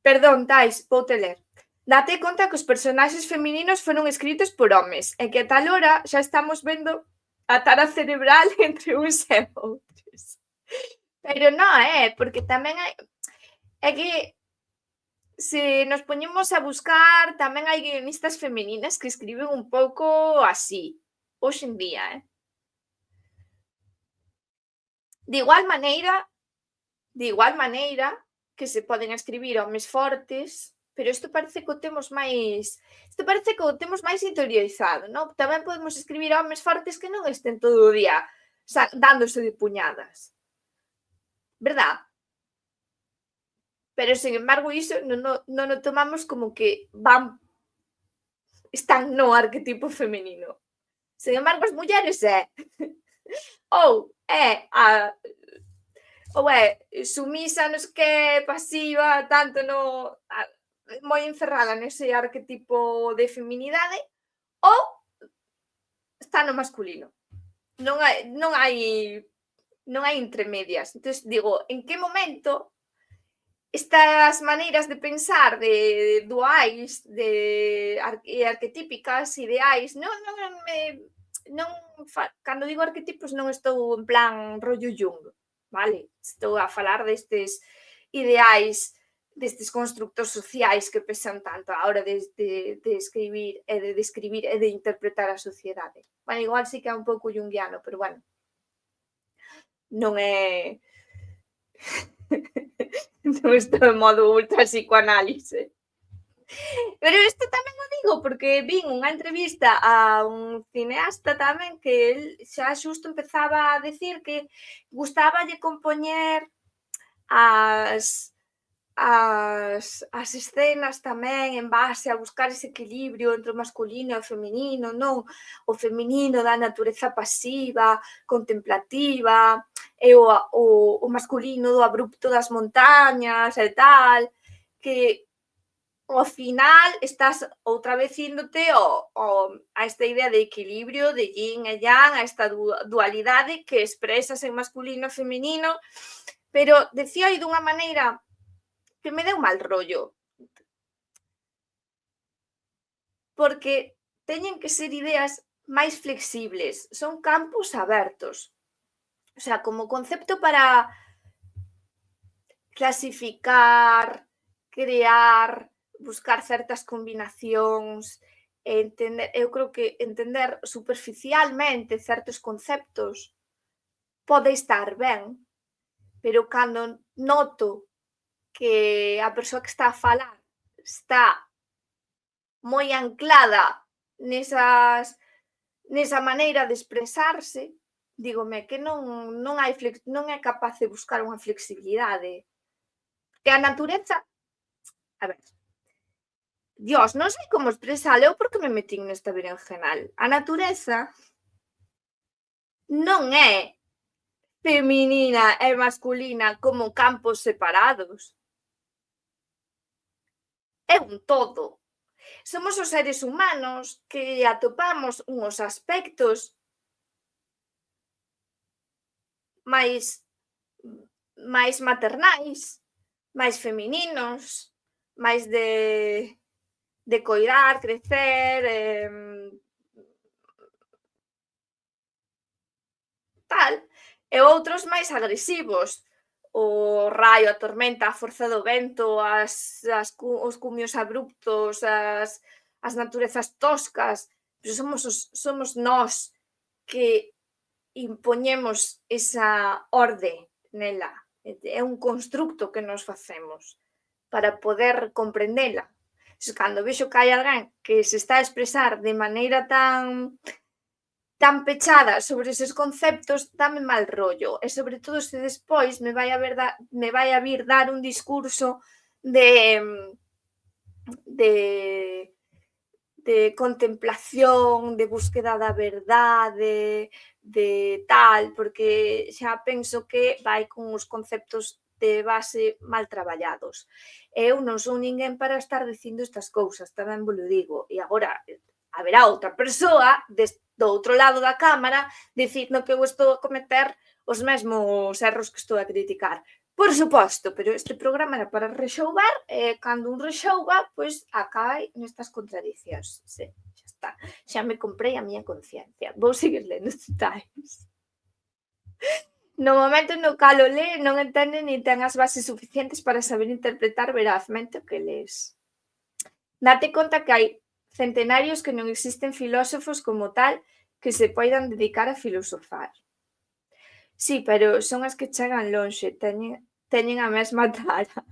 Perdón, Tais, voute ler. Date conta que os personaxes femininos foron escritos por homes e que a tal hora xa estamos vendo a tara cerebral entre uns e outros. Pero non, porque tamén hai... É que se nos poñemos a buscar, tamén hai guionistas femininas que escriben un pouco así, hoxe en día, De igual maneira que se poden escribir homes fortes, pero isto parece que o temos máis interiorizado, non? Tamén podemos escribir homes fortes que non estén todo o día dándose de puñadas, verdad? Pero, sen embargo, iso non o tomamos como que están no arquetipo feminino. Sen embargo, as mulleres ou é sumisa, nos que pasiva, tanto moi encerrada nese arquetipo de feminidade, ou está no masculino. Non hai intermedias. Entón, digo, en que momento estas maneiras de pensar de duais, arquetípicas, ideais, cando digo arquetipos non estou en plan rollo Jung, vale? Estou a falar destes ideais, destes constructos sociais que pesan tanto a hora de escribir e de describir e de interpretar a sociedade. Bueno, igual sí que é un pouco junguiano, pero bueno, non é... non estou en modo ultra psicoanálise. Pero isto tamén o digo porque vin unha entrevista a un cineasta tamén que el xa xusto empezaba a decir que gustáballe compoñer as escenas tamén en base a buscar ese equilibrio entre o masculino e o feminino, non? O feminino da natureza pasiva, contemplativa, e o masculino do abrupto das montañas e tal, que ao final estás outra vez índote a esta idea de equilibrio, de yin e yang, a esta dualidade que expresas en masculino e feminino, pero decía aí dunha maneira que me deu mal rollo. Porque teñen que ser ideas máis flexibles, son campos abertos. O sea, como concepto para clasificar, crear, buscar certas combinacións, eu creo que entender superficialmente certos conceptos pode estar ben, pero cando noto que a persoa que está a falar está moi anclada nesa maneira de expresarse, dígome que non é capaz de buscar unha flexibilidade. Que a natureza, a ver, Dios, non sei como expresalo, eu porque me metín nesta berenjenal. A natureza non é feminina e masculina como campos separados. É un todo. Somos os seres humanos que atopamos uns aspectos máis maternais, máis femininos, máis de coidar, crecer, tal, e outros máis agresivos, o raio, a tormenta, a forza do vento, os cumios abruptos, as naturezas toscas, pero somos nós que impoñemos esa orde nela, é un constructo que nos facemos para poder comprendela. Cando vexo que hai alguén que se está a expresar de maneira tan pechada sobre eses conceptos, dame mal rollo, e sobre todo se despois me vai a vir dar un discurso de contemplación, de búsqueda da verdade, de tal, porque xa penso que vai con os conceptos de base mal traballados. Eu non son ninguén para estar dicindo estas cousas, tamén vos lo digo, e agora haberá outra persoa do outro lado da cámara dicindo que eu estou a cometer os mesmos erros que estou a criticar. Por suposto, pero este programa era para rexoubar e cando un rexouba, pois acai nestas contradicións. Sí, xa está. Xa me comprei a miña conciencia. Vou seguir lendo detalles. No momento no cal o lee, non entende nin ten as bases suficientes para saber interpretar verazmente o que lees. Date conta que hai centenarios que non existen filósofos como tal que se poidan dedicar a filosofar. Sí, pero son as que chegan lonxe, teñen a mesma tara.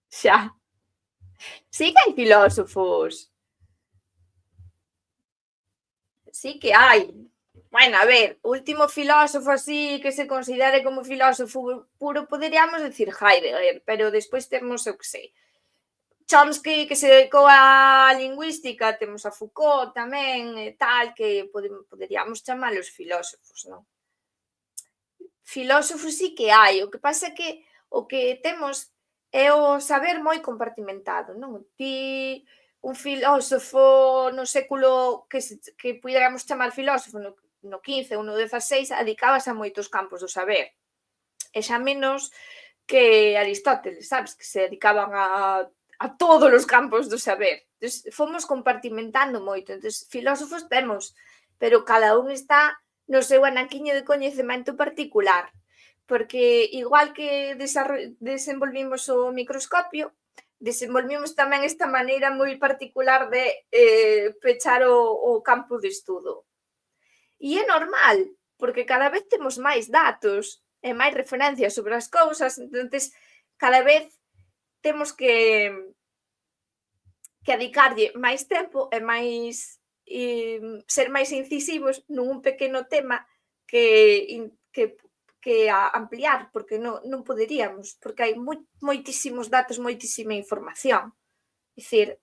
Xa. Sí que hai filósofos. Sí que hai. Bueno, a ver, o último filósofo así que se considere como filósofo puro poderíamos decir Heidegger, pero despois temos, eu que sei, Chomsky, que se dedicou á lingüística, temos a Foucault tamén, e tal, que poderíamos chamalos filósofos, non? Filósofos sí que hai, o que pasa é que o que temos é o saber moi compartimentado, non? Ti, un filósofo no século que puidéramos chamar filósofo no 15 ou no 16 dedicábase a moitos campos do saber, e xa menos que Aristóteles, sabes? Que se dedicaban a todos os campos do saber. Entón, fomos compartimentando moito. Entón, filósofos temos, pero cada un está no seu anaquiño de coñecemento particular, porque igual que desenvolvimos o microscopio, desenvolvimos tamén esta maneira moi particular de pechar o campo de estudo. E é normal, porque cada vez temos máis datos e máis referencias sobre as cousas, entonces cada vez temos que dedicarlle máis tempo e ser máis incisivos nun pequeno tema que ampliar, porque non poderíamos, porque hai moitísimos datos, moitísima información. É dicir,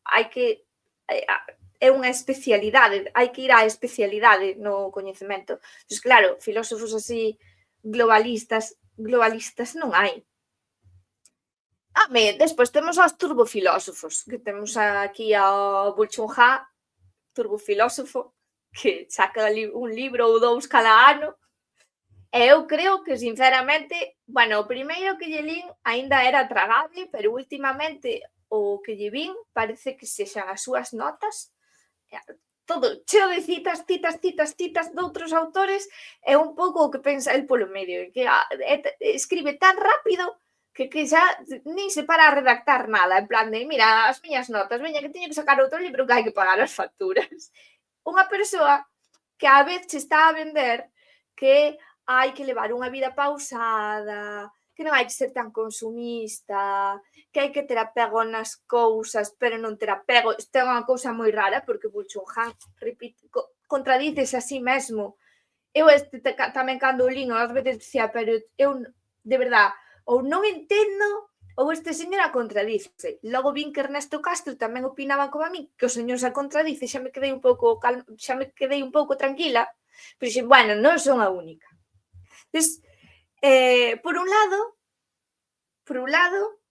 é unha especialidade, hai que ir á especialidade no coñecemento. Entón, claro, filósofos así globalistas non hai. Despois temos os turbofilósofos, que temos aquí ao Byung-Chul Han, turbofilósofo, que saca un libro ou dous cada ano, eu creo que, sinceramente, bueno, o primeiro que lle lín aínda era tragable, pero últimamente o que lle vin parece que sexan as súas notas, todo cheo de citas doutros autores, é un pouco o que pensa el polo medio, que escribe tan rápido que xa nin se para a redactar nada, en plan de, mira, as miñas notas, veña, que teño que sacar outro libro que hai que pagar as facturas. Unha persoa que á vez se está a vender que hai que levar unha vida pausada, que non hai que ser tan consumista, que hai que ter apego nas cousas, pero non ter apego. Isto é unha cousa moi rara, porque Byung-Chul Han contradícese a sí mesmo. Eu tamén cando o lín, ás veces dicía, pero eu, de verdad, ou non entendo ou este señor a contradice. Logo vin que Ernesto Castro tamén opinaba como a mí, que o señor se contradice, xa me quedei un pouco tranquila, pero xe, bueno, non son a única. Entón, por un lado,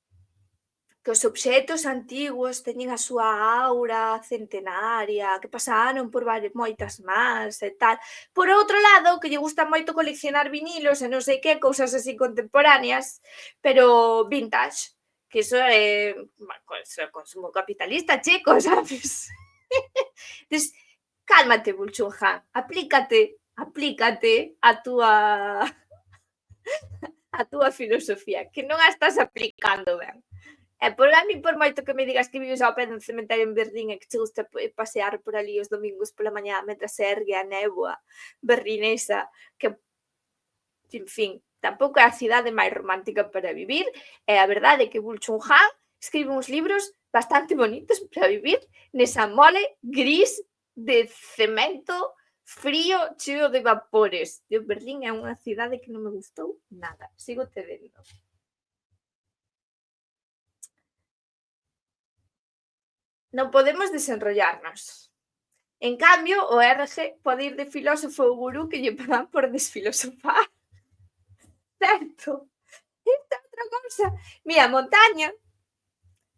que os obxectos antigos teñen a súa aura centenaria, que pasaron por moitas mans e tal. Por outro lado, que lle gusta moito coleccionar vinilos e non sei que, cousas así contemporáneas, pero vintage, que iso é consumo capitalista, chico, sabes? Entón, cálmate, Byung-Chul Han, aplícate a túa filosofía, que non a estás aplicando ben. E por a mí, por moito que me digas que vives ao pé dun cemiterio en Berlín e que che gusta pasear por ali os domingos pola mañá mentre se ergue a néboa berlinesa, que, en fin, tampouco é a cidade máis romántica para vivir, e a verdade é que Byung-Chul Han escribe uns libros bastante bonitos para vivir nesa mole gris de cemento frío cheo de vapores. Berlín é unha cidade que non me gustou nada, sigo te vendo. Non podemos desenrollarnos. En cambio, o RG pode ir de filósofo ou gurú que lle pagan por desfilosofar. Certo? Esta outra cousa. Mira, Montaña,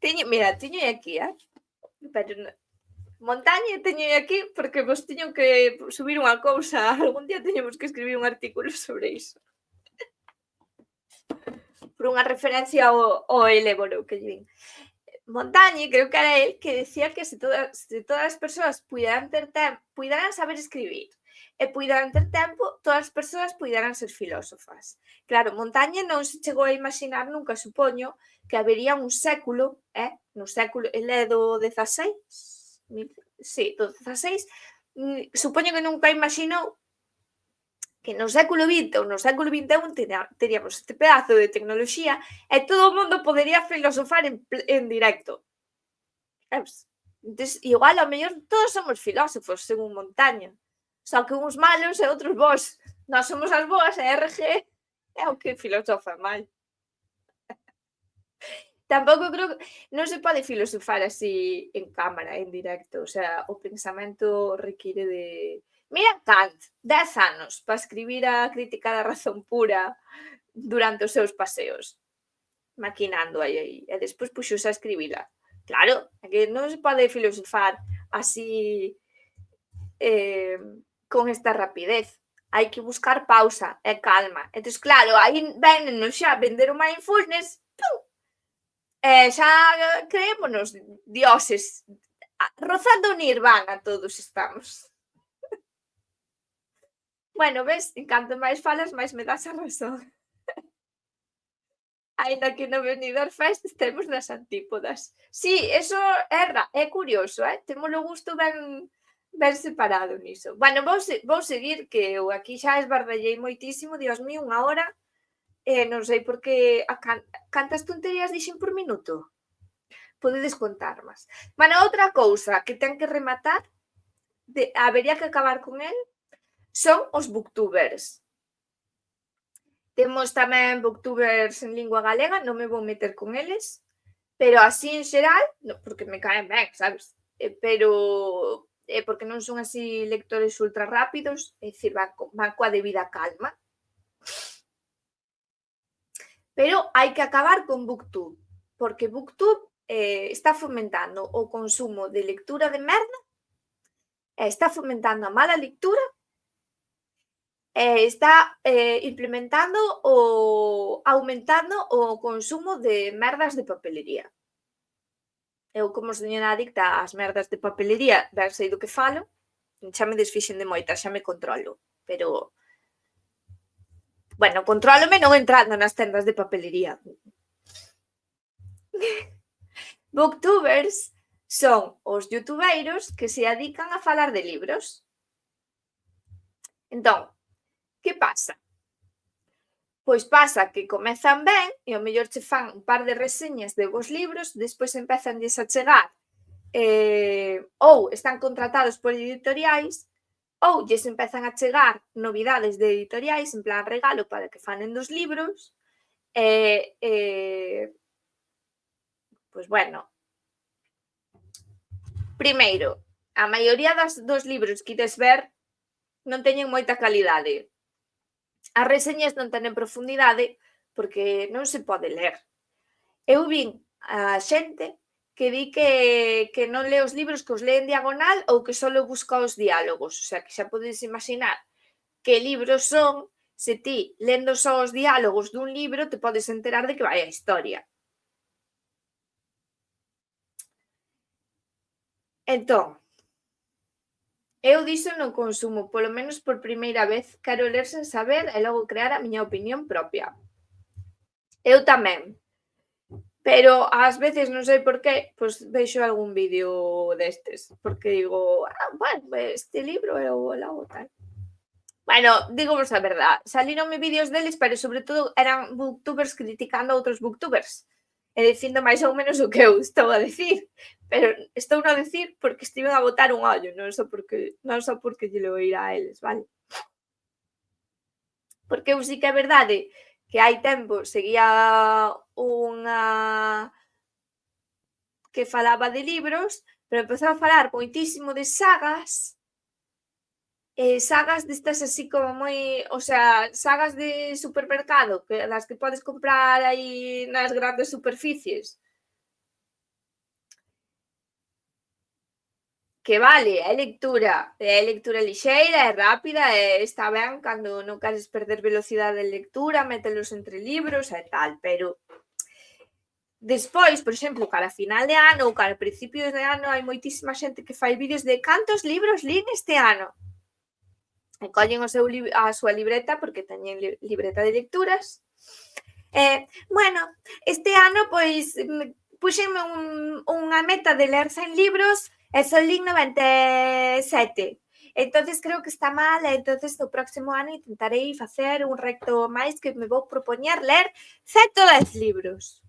teño aquí, pero Montaña teño aquí porque vos teño que subir unha cousa. Algún día teñemos que escribir un artículo sobre iso. Por unha referencia ao Elévoro que lle vin. Montañe, creo que era él, que decía que se todas as persoas puideran saber escribir e puideran ter tempo, todas as persoas puideran ser filósofas. Claro, Montañe non se chegou a imaginar nunca, supoño, que habería un século, no século, ele é do 16? Sí, do 16, supoño que nunca imaginou que no século XX ou no século XXI teríamos este pedazo de tecnoloxía e todo o mundo podería filosofar en directo. Entón, igual, ao mellor, todos somos filósofos, según Montaña. Só que uns malos e outros bons. Nós somos as boas e RG é o que filosofa mal. Tampouco creo que non se pode filosofar así en cámara, en directo. O sea, o pensamento require de... Mira Kant, 10 anos para escribir a Crítica da Razón Pura durante os seus paseos, maquinando aí. E despois puxose a escribila. Claro, é que non se pode filosofar así con esta rapidez. Hai que buscar pausa e calma. Entón, claro, aí vennos xa vender o mindfulness, pum, e xa creémonos dioses. Rozando o nirvana todos estamos. Bueno, ves, en canto máis falas, máis me das a razón. Aínda que no Benidorm Fest estemos nas antípodas. Sí, eso é curioso, témolo gusto ben separado niso. Bueno, vou seguir, que eu aquí xa esbardallei moitísimo, Dios mío, 1 hora, non sei por que cantas tonterías dixen por minuto. Podedes contar máis. Bueno, outra cousa que ten que rematar, habería que acabar con el, son os booktubers. Temos tamén booktubers en lingua galega, non me vou meter con eles, pero así en xeral, porque me caen ben, sabes? Pero porque non son así lectores ultra rápidos, é dicir, van coa debida calma. Pero hai que acabar con Booktube, porque Booktube está fomentando o consumo de lectura de merda, está fomentando a mala lectura está implementando ou aumentando o consumo de merdas de papelería. Eu, como señora adicta ás merdas de papelería, ben sei do que falo, xa me desfixen de moitas, xa me controlo, pero bueno, contrólome non entrando nas tendas de papelería. Booktubers son os youtubeiros que se dedican a falar de libros. Entón, que pasa? Pois pasa que comezan ben e ao mellor che fan un par de reseñas de vos libros, despois empezanlles a chegar ou están contratados por editoriais ou lles empezan a chegar novidades de editoriais en plan regalo para que fanen dos libros pois bueno, primeiro, a maioría dos libros que ides ver non teñen moita calidade. As reseñas non teñen profundidade porque non se pode ler. Eu vin a xente que di que non lee os libros, que os lee en diagonal ou que só busca os diálogos. O sea, que xa podes imaginar que libros son se ti, lendo só os diálogos dun libro, te podes enterar de que vai a historia. Entón, eu diso non consumo, polo menos por primeira vez, quero ler sen saber e logo crear a miña opinión propia. Eu tamén, pero ás veces non sei por qué, pois vexo algún vídeo destes, porque digo, bueno, este libro eu logo tal. Bueno, dígovos a verdad, salíronme vídeos deles, pero sobre todo eran booktubers criticando a outros booktubers e dicindo máis ou menos o que eu estou a dicir, pero estou a dicir porque estiven a botar un ollo, non só porque lle lo ir a eles, vale? Porque eu sí que é verdade que hai tempo seguía unha que falaba de libros, pero empezou a falar moitísimo de sagas, sagas destas así como moi, o sea, sagas de supermercado, que das que podes comprar aí nas grandes superficies. Que vale, é lectura lixeira, é rápida, está ben cando non queres perder velocidade de lectura, mételos entre libros e tal, pero despois, por exemplo, cara a final de ano ou cara a principios de ano, hai moitísima xente que fai vídeos de cantos libros lín este ano. E collen a súa libreta, porque teñen libreta de lecturas. Bueno, este ano, pois, puxenme unha meta de ler 100 libros e só lín 97. Entonces creo que está mal, e entonces o próximo ano intentarei facer un reto máis que me vou propoñer ler 110 libros.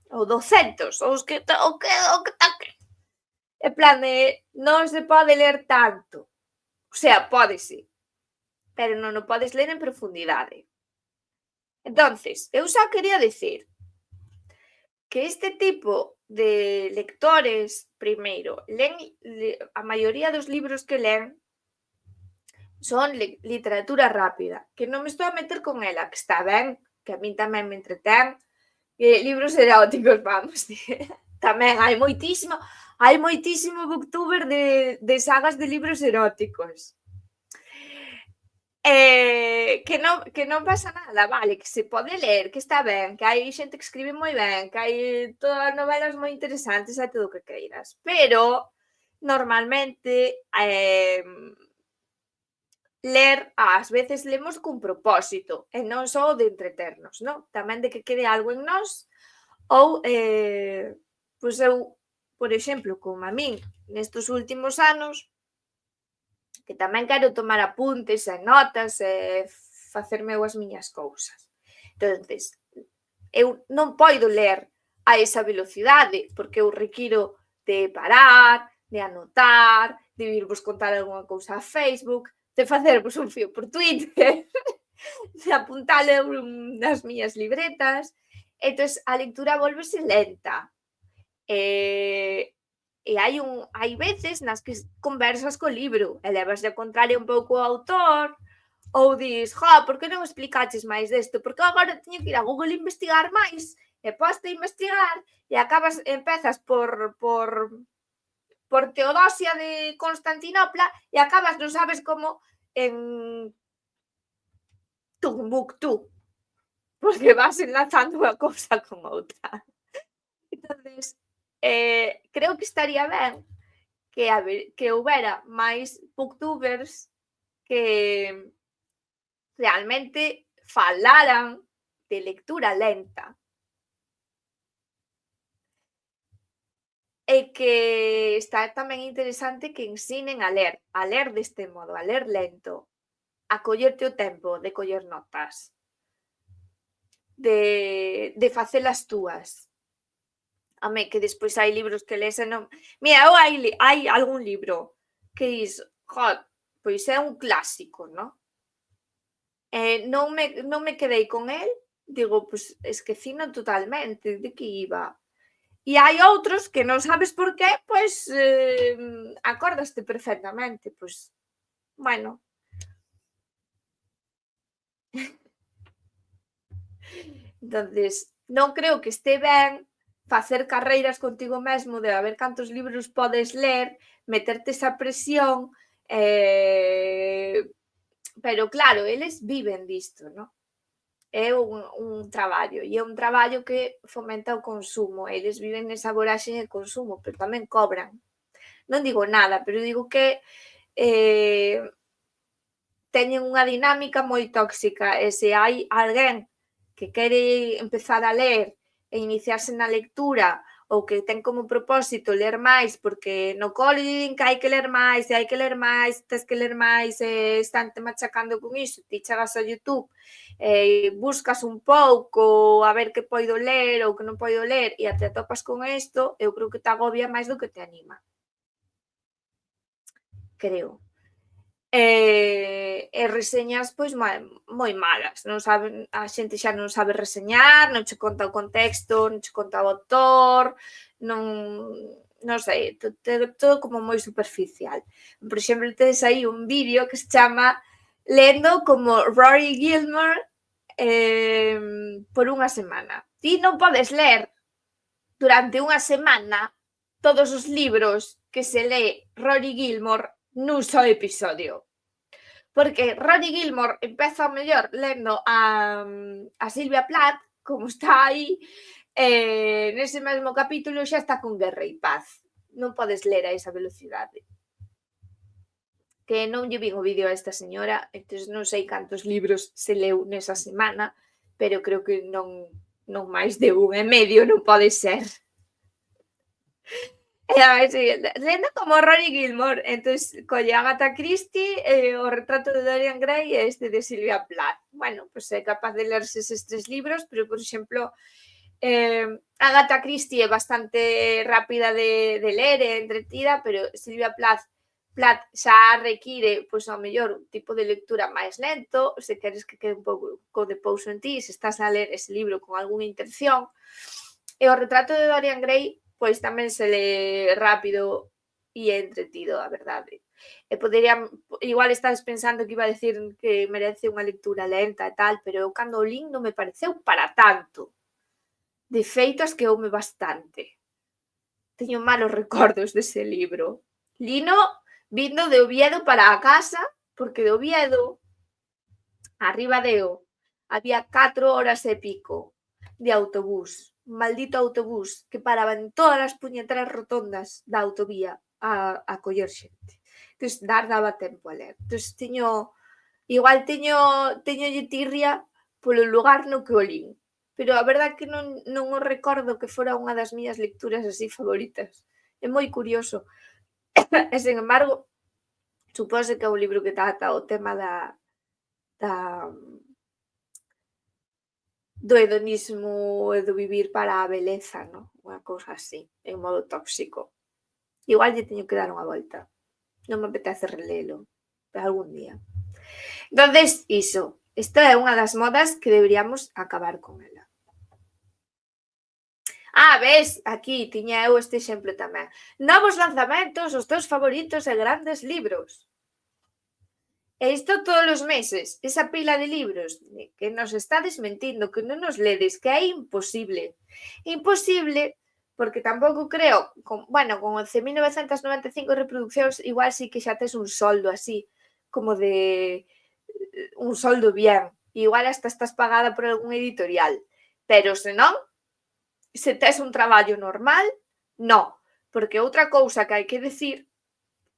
Ou 200, ou os que toque. En plan de, non se pode ler tanto. O sea, pódese, pero non o podes ler en profundidade. Entonces, eu só quería dicir que este tipo de lectores, primeiro, len a maioría dos libros que len son literatura rápida, que non me estou a meter con ela, que está ben, que a min tamén me entretén, libros eróticos, vamos, tamén hai moitísimo booktuber de sagas de libros eróticos. Que non pasa nada, vale, que se pode ler, que está ben, que hai xente que escribe moi ben, que hai todas novelas moi interesantes e todo o que queiras, pero normalmente ler ás veces lemos cun propósito e non só de entreternos, non? Tamén de que quede algo en nós ou pois eu, por exemplo, como a min nestes últimos anos, que tamén quero tomar apuntes e notas e facerme as miñas cousas. Entonces, eu non podo ler a esa velocidade, porque eu requiro de parar, de anotar, de virvos contar algunha cousa a Facebook, de facervos un fío por Twitter, de apuntalo nas miñas libretas. Entón, a lectura volvese lenta. E hai veces nas que conversas co libro e levas de contrario un pouco ao autor ou dis, por que non explicaches máis desto? Porque agora teño que ir a Google investigar máis e poste a investigar e empezas por Teodosia de Constantinopla e acabas non sabes como en Tombuctú, porque vas enlazando unha cousa con outra. Entonces, creo que estaría ben que houbera máis booktubers que realmente falaran de lectura lenta e que está tamén interesante que ensinen a ler deste modo, a ler lento, a collerte o tempo de coller notas, de facelas túas. Home, que despois hai libros que lees e non... Mira, eu hai algún libro que dis, pois é un clásico, non? Non me quedei con el, digo, pois esquecino totalmente de que iba. E hai outros que non sabes por qué, pois acórdaste perfectamente, pois, bueno. Entonces, non creo que este ben facer carreiras contigo mesmo de a ver cantos libros podes ler, meterte esa presión, pero claro, eles viven disto, non? É un traballo, e é un traballo que fomenta o consumo, eles viven nesa voraxe de consumo, pero tamén cobran. Non digo nada, pero digo que teñen unha dinámica moi tóxica, e se hai alguén que quere empezar a ler e iniciarse na lectura ou que ten como propósito ler máis porque no cole din que hai que ler máis e hai que ler máis, tes que ler máis e estánte machacando con iso, ti chegas a YouTube e buscas un pouco a ver que poido ler ou que non poido ler e te atopas con isto, eu creo que te agobia máis do que te anima. Creo. E reseñas pois moi malas, non saben, a xente xa non sabe reseñar, non che conta o contexto, non che conta o autor, non sei, todo como moi superficial. Por exemplo, tedes aí un vídeo que se chama Lendo como Rory Gilmore por unha semana. Ti non podes ler durante unha semana todos os libros que se lee Rory Gilmore nun só episodio. Porque Rory Gilmore empeza o mellor lendo a Silvia Plath, como está aí, nese mesmo capítulo xa está con Guerra e Paz. Non podes ler a esa velocidade. Que non lle vin o vídeo a esta señora, entón non sei cantos libros se leu nesa semana, pero creo que non máis de 1,5, non pode ser. Lendo como Rory Gilmore, entonces colle Agatha Christie, o retrato de Dorian Gray e este de Silvia Plath. Bueno, pues é capaz de lerse eses 3 libros, pero, por exemplo, Agatha Christie é bastante rápida de ler e entretida, pero Silvia Plath xa require, pois, ao mellor, un tipo de lectura máis lento, se queres que quede un pouco de pouso en ti, se estás a ler ese libro con algunha intención. E o retrato de Dorian Gray pois tamén se lee rápido e entretido, a verdade. E igual estás pensando que iba a decir que merece unha lectura lenta e tal, pero eu cando o lin non me pareceu para tanto. De feito, asqueoume bastante. Teño malos recordos dese libro. Lino vindo de Oviedo para a casa, porque de Oviedo, arriba deo, había 4 horas e pico de autobús. Maldito autobús que paraba en todas as puñeteras rotondas da autovía a coller xente. Entón, daba tempo a ler. Entón, igual teñolle tirria polo lugar no que o lin. Pero a verdade que non o recordo que fora unha das miñas lecturas así favoritas. É moi curioso. E, sen embargo, supóse que é un libro que trata o tema do hedonismo e do vivir para a beleza, non? Unha cousa así, en modo tóxico. Igual lle teño que dar unha volta. Non me apetece relelo, pero algún día. Entonces, iso. Esta é unha das modas que deberíamos acabar con ela. Ves, aquí tiña eu este exemplo tamén. Novos lanzamentos, os teus favoritos e grandes libros. E isto todos os meses, esa pila de libros que nos está desmentindo, que non nos ledes, que é imposible. Imposible, porque tampouco creo, con 11.995 reproduccións, igual sí que xa tes un soldo así, como de un soldo bien, igual hasta estás pagada por algún editorial, pero se non, se tes un traballo normal, non, porque outra cousa que hai que decir,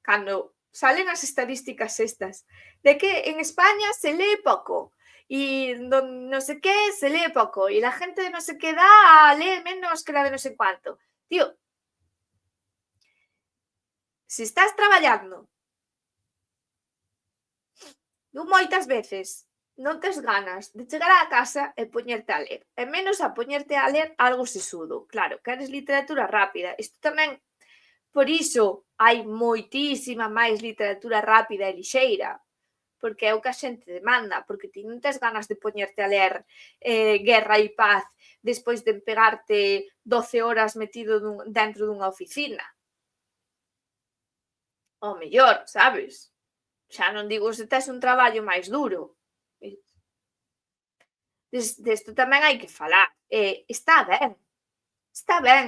cando salen as estadísticas estas, de que en España se lee pouco, y no sé qué se lee poco, y la gente de no sé qué edad lee menos que la de no sé cuánto. Tío, se estás traballando, moitas veces non tes ganas de chegar á casa e poñerte a ler, e menos a poñerte a ler algo sesudo. Claro, queres literatura rápida. Isto tamén, por iso, hai moitísima máis literatura rápida e lixeira, porque é o que a xente demanda, porque ti non tes ganas de poñerte a ler Guerra e Paz despois de pegarte 12 horas metido dentro dunha oficina. O mellor, sabes? Xa non digo se tes un traballo máis duro. Desto tamén hai que falar. Está ben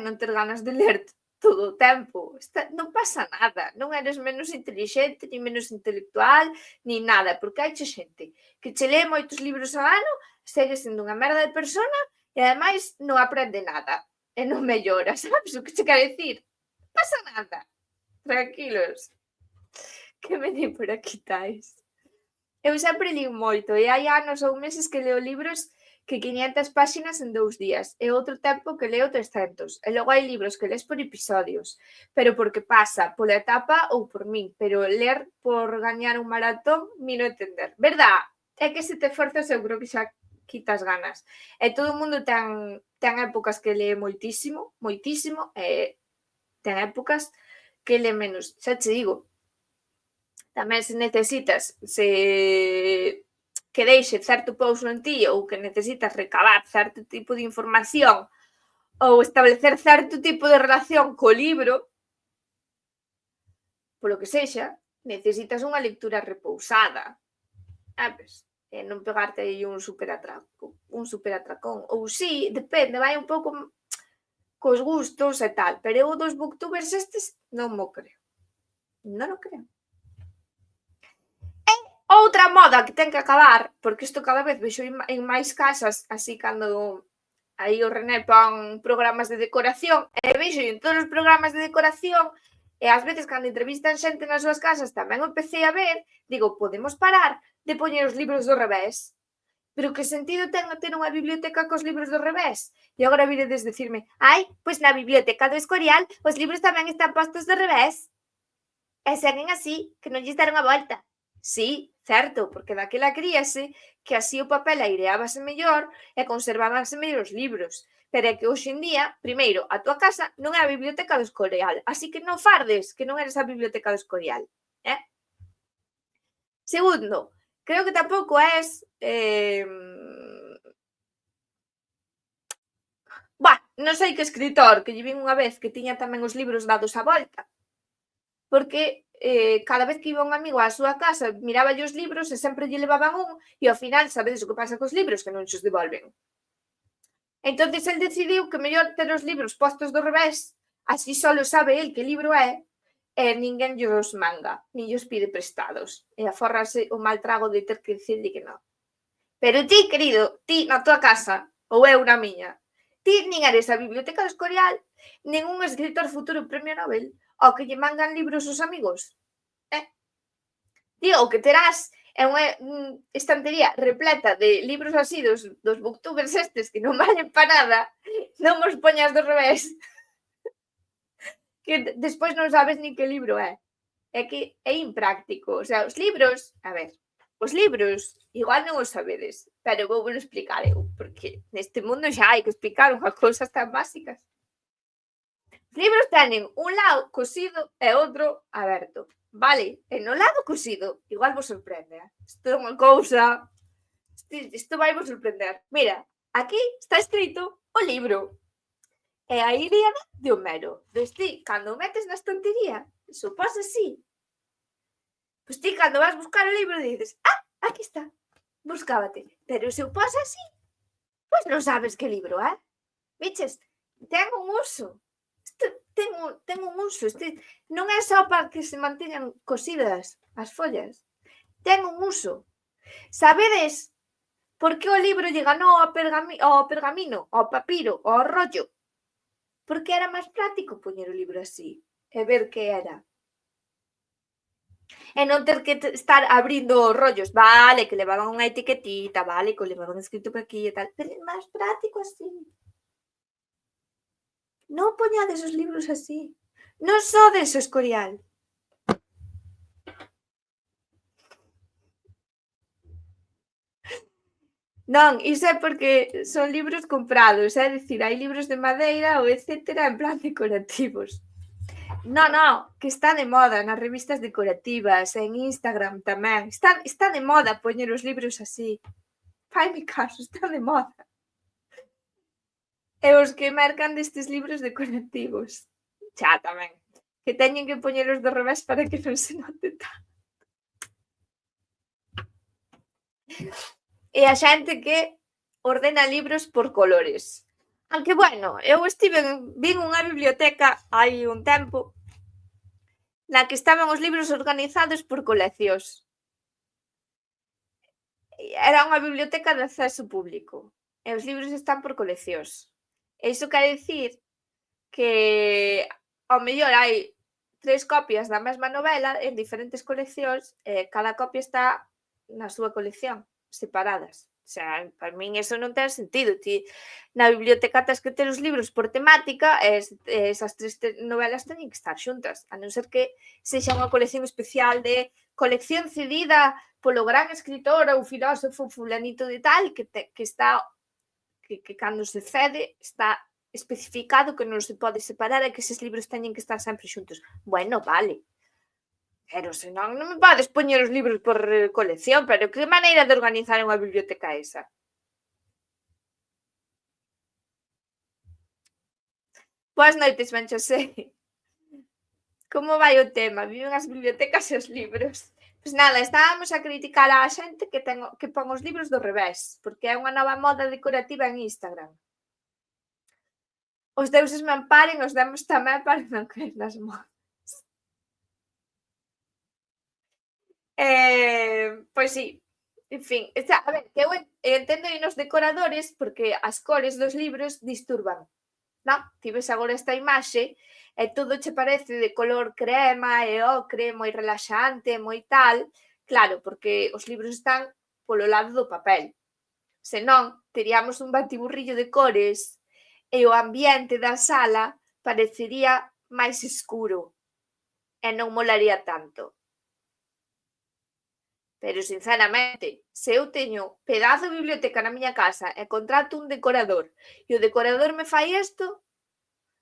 non ter ganas de ler todo o tempo. Non pasa nada. Non eres menos intelixente, ni menos intelectual, ni nada, porque hai xente que che lee moitos libros ao ano, segue sendo unha merda de persona e ademais non aprende nada e non mellora, sabes o que che quero dicir? Non pasa nada. Tranquilos. Que me di por aquí tais. Eu sempre lín moito e hai anos ou meses que leo libros que 500 páxinas en 2 días e outro tempo que leo 300. E logo hai libros que lees por episodios, pero porque pasa pola etapa ou por min, pero ler por gañar un maratón, miro entender. Verdad? É que se te forzas eu creo que xa quitas ganas. E todo o mundo ten épocas que lee moitísimo, moitísimo, e ten épocas que lee menos. Xa che digo, tamén se necesitas que deixe certo pouso en ti ou que necesitas recabar certo tipo de información ou establecer certo tipo de relación co libro, polo que sexa, necesitas unha lectura repousada, sabes? E non pegarte aí un superatracón. Ou sí, depende, vai un pouco cos gustos e tal, pero eu dos booktubers estes non mo creo. Non o creo. Outra moda que ten que acabar, porque isto cada vez vexo en máis casas, así cando aí o René pon programas de decoración, e vexo en todos os programas de decoración, e ás veces cando entrevistan xente nas súas casas tamén o empecé a ver, digo, podemos parar de poñer os libros do revés? Pero que sentido ten ter unha biblioteca cos libros do revés? E agora viredes decirme, ai, pois na biblioteca do Escorial os libros tamén están postos do revés. E seguen así, que non lles deron a volta. Sí, certo, porque daquela críase que así o papel aireábase mellor e conservábanse mellor os libros. Pero é que hoxe en día, primeiro, a túa casa non é a biblioteca do Escorial, así que non fardes que non eres a biblioteca do Escorial. Segundo, creo que tampouco és non sei que escritor, que lle vin unha vez que tiña tamén os libros dados á volta, porque cada vez que iba un amigo á súa casa miraba os libros e sempre lle levaban un e ao final sabedes o que pasa cos libros, que non xos devolven. Entonces el decidiu que mellor ter os libros postos do revés, así só sabe el que libro é e ninguén llos manga, nin llos pide prestados e afórrase o mal trago de ter que dicirle que non. Pero ti, querido, ti na tua casa ou eu na miña, ti nin eres a biblioteca do Escorial, nin un escritor futuro premio Nobel ao que lle mangan libros os amigos. Digo, o que terás é unha estantería repleta de libros así dos booktubers estes que non valen para nada, non os poñas do revés, que despois non sabes nin que libro é. É que é impráctico. O sea, os libros, a ver, os libros igual non os sabedes, pero vou vos explicar eu, porque neste mundo xa hai que explicar unhas cousas tan básicas. Os libros teñen un lado cosido e outro aberto. Vale, e no lado cosido, igual vos sorprende, isto é unha cousa, isto vai vos sorprender. Mira, aquí está escrito o libro, e a Ilíada de Homero. Pois ti, cando o metes na estantería, se o pos así, pois ti, cando vas buscar o libro, dices, aquí está, buscábate. Pero se o pos así, pois non sabes que libro é. Viches, ten un uso. Ten un uso, non é só para que se manteñan cosidas as follas, ten un uso. Sabedes Por que o libro lle ganou ao pergamino, ao papiro, ao rollo? Porque era máis práctico poñer o libro así e ver que era. E non ter que estar abrindo os rollos, vale, que levaban unha etiquetita, vale, que o levaban escrito por aquí e tal, pero é máis práctico así. Non poñades os libros así. Non sodes o Escorial. Non, iso é porque son libros comprados, é dicir, hai libros de madeira ou etcétera en plan decorativos. No, que está de moda nas revistas decorativas, en Instagram tamén. Está de moda poñer os libros así. Faime caso, está de moda. E os que mercan destes libros decorativos. Xa tamén. Que teñen que poñelos do revés para que non se note tanto. E a xente que ordena libros por colores. Aunque, bueno, eu vin unha biblioteca hai un tempo na que estaban os libros organizados por coleccións. Era unha biblioteca de acceso público e os libros están por coleccións. E iso quere dicir que ao mellor hai 3 copias da mesma novela en diferentes coleccións e cada copia está na súa colección, separadas. O sea, para min eso non ten sentido. Ti na biblioteca tes que ter os libros por temática e esas 3 novelas teñen que estar xuntas, a non ser que sexa unha colección especial de colección cedida polo gran escritor ou filósofo fulanito de tal que está que cando se cede está especificado que non se pode separar e que eses libros teñen que estar sempre xuntos. Bueno, vale. Pero senón non me podes poñer os libros por colección, pero que maneira de organizar unha biblioteca esa? Boas noites, Ben José. Como vai o tema? Viven as bibliotecas e os libros? Pois nada, estábamos a criticar a xente que pon os libros do revés, porque é unha nova moda decorativa en Instagram. Os deuses me amparen, os demos tamén para non caer nas modas. Pois sí, en fin, a ver, que eu entendo os decoradores porque as cores dos libros disturban, non? Ti ves agora esta imaxe e todo che parece de color crema e ocre, moi relaxante, moi tal, claro, porque os libros están polo lado do papel. Senón, teríamos un batiburrillo de cores e o ambiente da sala parecería máis escuro e non molaría tanto. Pero, sinceramente, se eu teño pedazo de biblioteca na miña casa e contrato un decorador e o decorador me fai isto,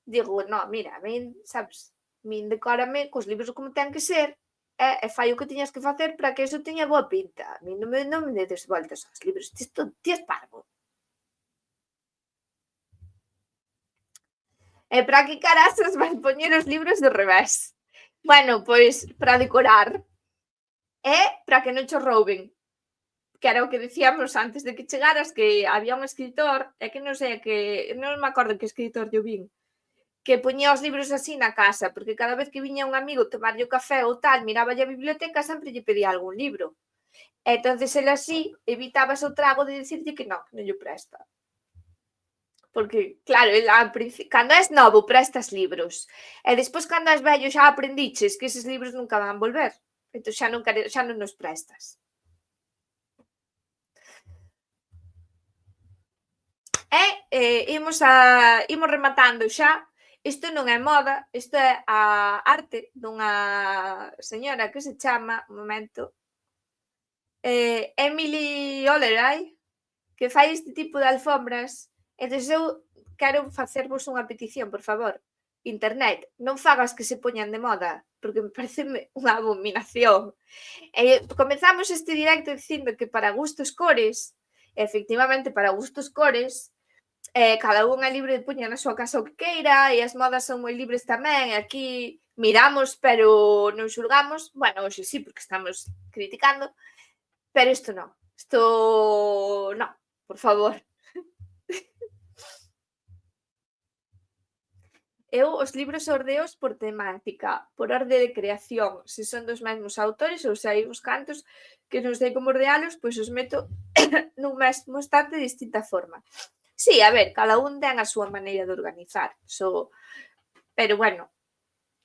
digo, no, mira, a min, sabes, min decórame cos libros como ten que ser e fai o que tiñas que facer para que eso teña boa pinta. A min non me des voltas aos libros, ti es parvo. E para que carasas vas poñer os libros do revés? Bueno, pois para decorar e para que non cho rouben. Que era o que dicíamos antes de que chegaras, que había un escritor, é que non sei, que non me acordo que escritor yo vin, que poñía os libros así na casa, porque cada vez que viña un amigo tomarlle o café ou tal, miraba a biblioteca, sempre lle pedía algún libro. E entonces el así evitabas o trago de dicirlle que non lle presta. Porque, claro, cando és novo prestas libros e despois cando és vello xa aprendiches que eses libros nunca van volver, entón xa non nos prestas. Imos rematando xa. Isto non é moda, isto é a arte dunha señora que se chama, un momento, Emily Oleray, que fai este tipo de alfombras. Entón eu quero facervos unha petición, por favor. Internet, non fagas que se poñan de moda, porque me parece unha abominación. Comezamos este directo dicindo que para gustos cores, efectivamente, para gustos cores, cada un é libre de poñer na súa casa o que queira e as modas son moi libres tamén. Aquí miramos, pero non xulgamos. Bueno, hoxe sí, porque estamos criticando, pero isto non. Isto non, por favor. Eu os libros ordeos por temática, por orde de creación, se son dos mesmos autores ou se hai uns cantos que non sei como ordealos, pois os meto nun mesmo estante de distinta forma. Sí, a ver, cada un ten a súa maneira de organizar, pero bueno,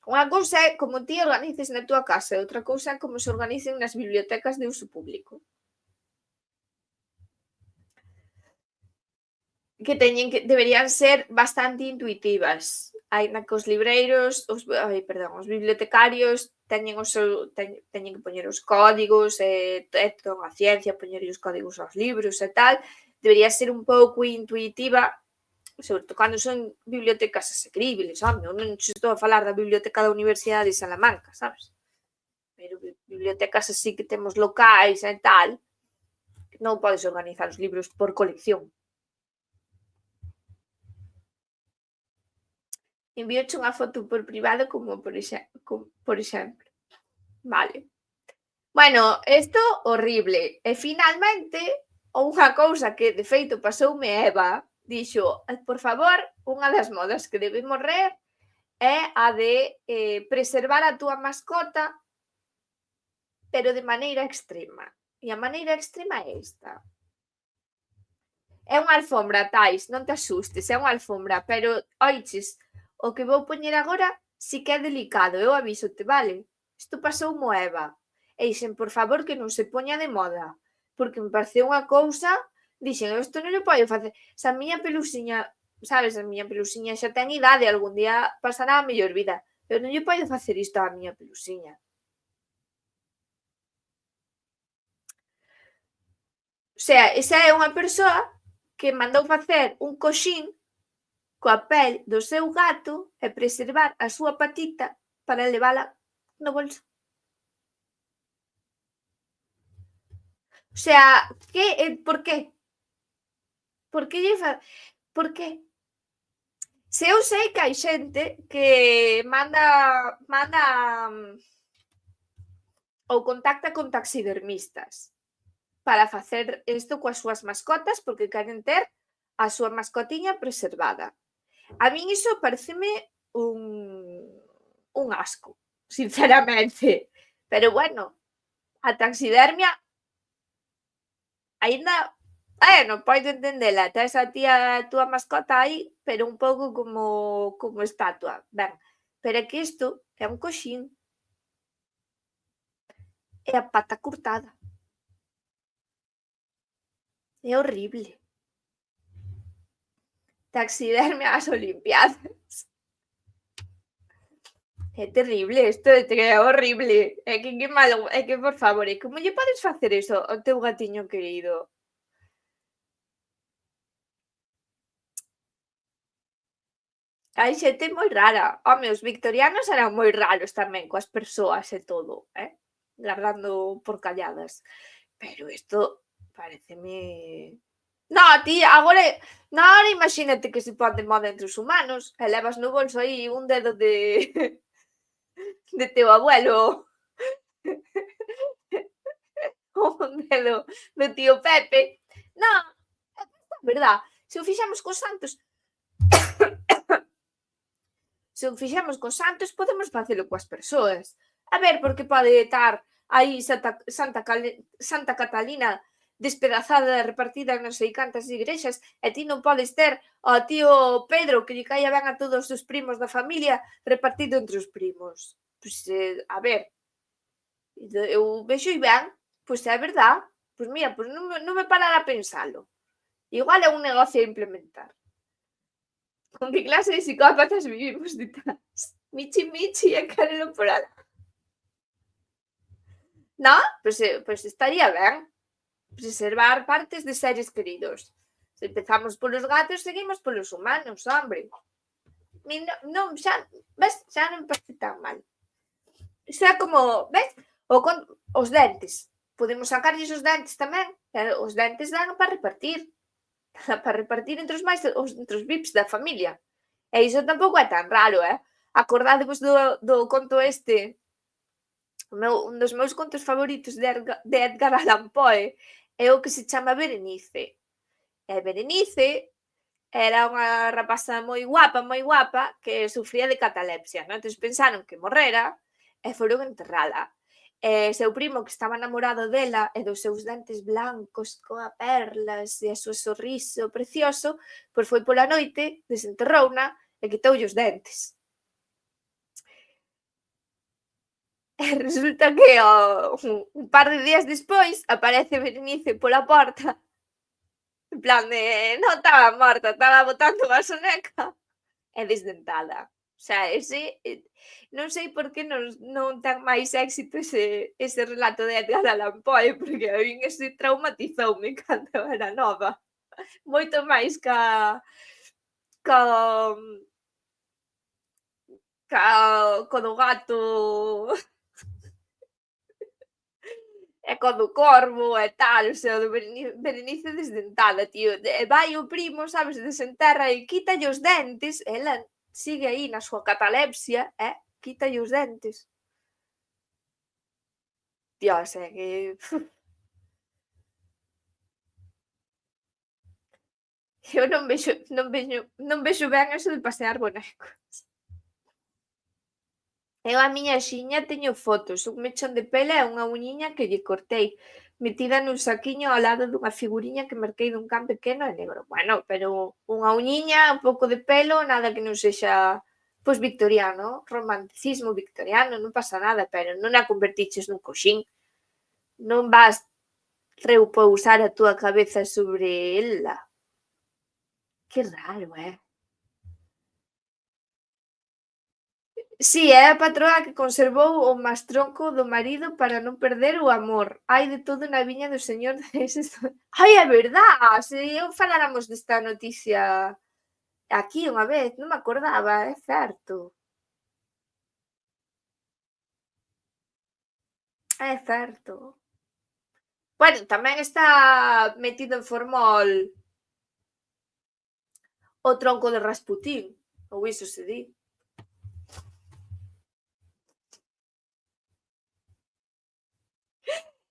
unha cousa é como ti organices na túa casa e outra cousa é como se organicen nas bibliotecas de uso público. Que deberían ser bastante intuitivas. Aínda que os libreiros, os bibliotecarios teñen que poñer os códigos, é toda unha ciencia poñerlle os códigos aos libros e tal, debería ser un pouco intuitiva, sobre todo cando son bibliotecas asequibles, home, eu non che estou a falar da biblioteca da Universidade de Salamanca, sabes? Pero bibliotecas así que temos locais e tal, non podes organizar os libros por colección. Envíoche unha foto por privado como por exemplo. Vale. Bueno, isto horrible. E finalmente, unha cousa que de feito pasoume Eva, dixo, por favor, unha das modas que debemos rer é a de preservar a túa mascota, pero de maneira extrema. E a maneira extrema é esta. É unha alfombra, Tais, non te asustes, é unha alfombra, pero, oiches, o que vou poñer agora si que é delicado, eu avísote, vale? Isto pasou mo Eva. E dixen, por favor, que non se poña de moda, porque me pareceu unha cousa, dixen, isto non lle podo facer. Se a miña pelusiña, sabes, a miña pelusiña xa ten idade, algún día pasará a mellor vida, pero non lle podo facer isto á miña pelusiña. O sea, esa é unha persoa que mandou facer un coxín coa pel do seu gato e preservar a súa patita para levala no bolso. O sea, por qué? Por que lle fa... Por que? Se eu sei que hai xente que manda ou contacta con taxidermistas para facer isto coas súas mascotas porque queren ter a súa mascotiña preservada. A min iso pareceme un asco, sinceramente. Pero bueno, a taxidermia aínda, non podo entendela, tes a ti a túa mascota aí, pero un pouco como estatua, ben, pero é que isto é un coxín, é a pata cortada. É horrible. Taxidermia ás olimpiadas. É terrible, isto é horrible. É que malo, é que por favor, é como lle podes facer iso ao teu gatiño querido? Hai xente moi rara. Home, os victorianos eran moi raros tamén coas persoas e todo, gardando porcalladas. Pero isto paréceme... No, ti, agora... No, ahora imagínate que se pon de moda entre os humanos e levas no bolso aí un dedo de teu abuelo. Un dedo do tío Pepe. No, é verdad. Se o fixemos cos santos, podemos facelo coas persoas. A ver, porque pode estar aí Santa Catalina despedazada e repartida en non sei cantas igrexas e ti non podes ter ao tío Pedro que lle caia ben a todos os primos da familia repartido entre os primos. Pois, a ver, eu vexo ben, pois é verdad. Pois mira, pois non me parara a pensalo. Igual é un negocio a implementar. Con que clase de psicópatas vivimos detrás? Michi e quérelo por alá. No, pois estaría ben preservar partes de seres queridos. Se empezamos polos gatos, seguimos polos humanos, hombre. Non, xa, ves, xa non parece tan mal. Isto é como, ves, os dentes. Podemos sacarlles os dentes tamén, os dentes dan para repartir. Para repartir entre os VIPs da familia. E iso tampouco é tan raro, Acordádevos do conto este, un dos meus contos favoritos de Edgar Allan Poe é o que se chama Berenice. E Berenice era unha rapaza moi guapa, que sufría de catalepsia, non? Entón pensaron que morrera e foron enterrala. E seu primo, que estaba namorado dela e dos seus dentes blancos coa perlas e a súa sorriso precioso, pois foi pola noite, desenterrouna e quitoulle os dentes. E resulta que un par de días despois aparece Berenice pola porta, en plan de, non estaba morta, estaba botando a soneca e desdentada. O sea, ese, non sei por que non ten máis éxito ese relato de Edgar Allan Poe, porque a min ese traumatizoume cando era nova. Moito máis ca co do gato e co do corvo e tal, o sea, o de Berenice desdentada, tío. E vai o primo, sabes, desenterra e quítalle os dentes, e ela sigue aí na súa catalepsia, quítalle os dentes. Dios, é que eu non vexo ben eso de pasear bonecos. Eu a miña axiña teño fotos, un mechón de pelo e unha uñiña que lle cortei, metida nun saquiño ao lado dunha figuriña que merquei dun can pequeno e negro. Bueno, pero unha uñiña, un pouco de pelo, nada que non sexa, pois, victoriano, romanticismo victoriano, non pasa nada, pero non a convertiches nun coxín. Non vas repousar a túa cabeza sobre ela. Que raro, Si, é a patroa que conservou o mastronco do marido para non perder o amor. Hai de todo na viña do señor deses. Ai, é verdad! Se eu faláramos desta noticia aquí unha vez, non me acordaba, é certo. É certo. Bueno, tamén está metido en Formol o tronco de Rasputín, ou iso se di.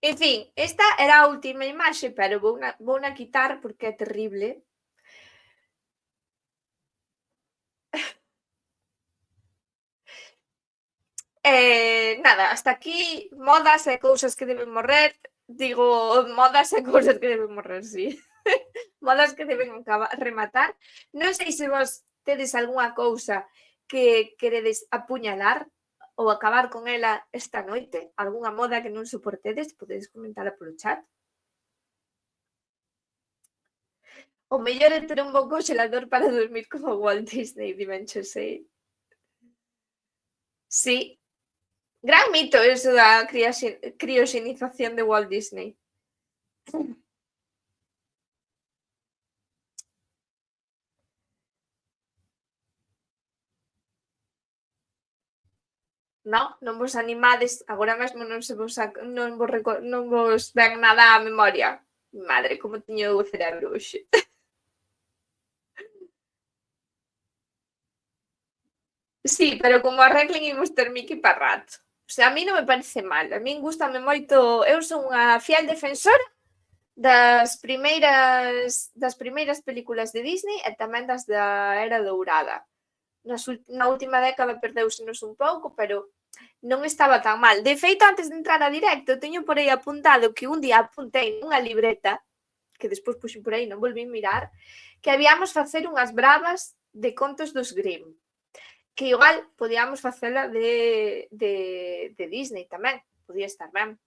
En fin, esta era a última imaxe, pero vouna quitar porque é terrible. Nada, hasta aquí modas e cousas que deben morrer. Digo, modas e cousas que deben morrer, sí. Modas que deben rematar. Non sei se vos tedes algunha cousa que queredes apuñalar ou acabar con ela esta noite. Algunha moda que non soportedes, podedes comentala polo chat. O mellor é ter un bo conxelador para dormir como Walt Disney Dimension 6. Sí, gran mito eso da crioxenización de Walt Disney. Non vos animades, agora mesmo non vos ven nada á memoria. Madre, como teño o cerebro hoxe. Sí, pero como arreglen imos ter Mickey para rato. O sea, a mí non me parece mal, a min gústame moito, eu son unha fiel defensora das primeiras películas de Disney e tamén das da Era Dourada. Na última década perdéusenos un pouco, pero non estaba tan mal. De feito, antes de entrar a directo, teño por aí apuntado que un día apuntei nunha libreta, que despois puxen por aí, non volvín mirar, que habíamos facer unhas bravas de contos dos Grimm, que igual podíamos facela de Disney tamén, podía estar ben.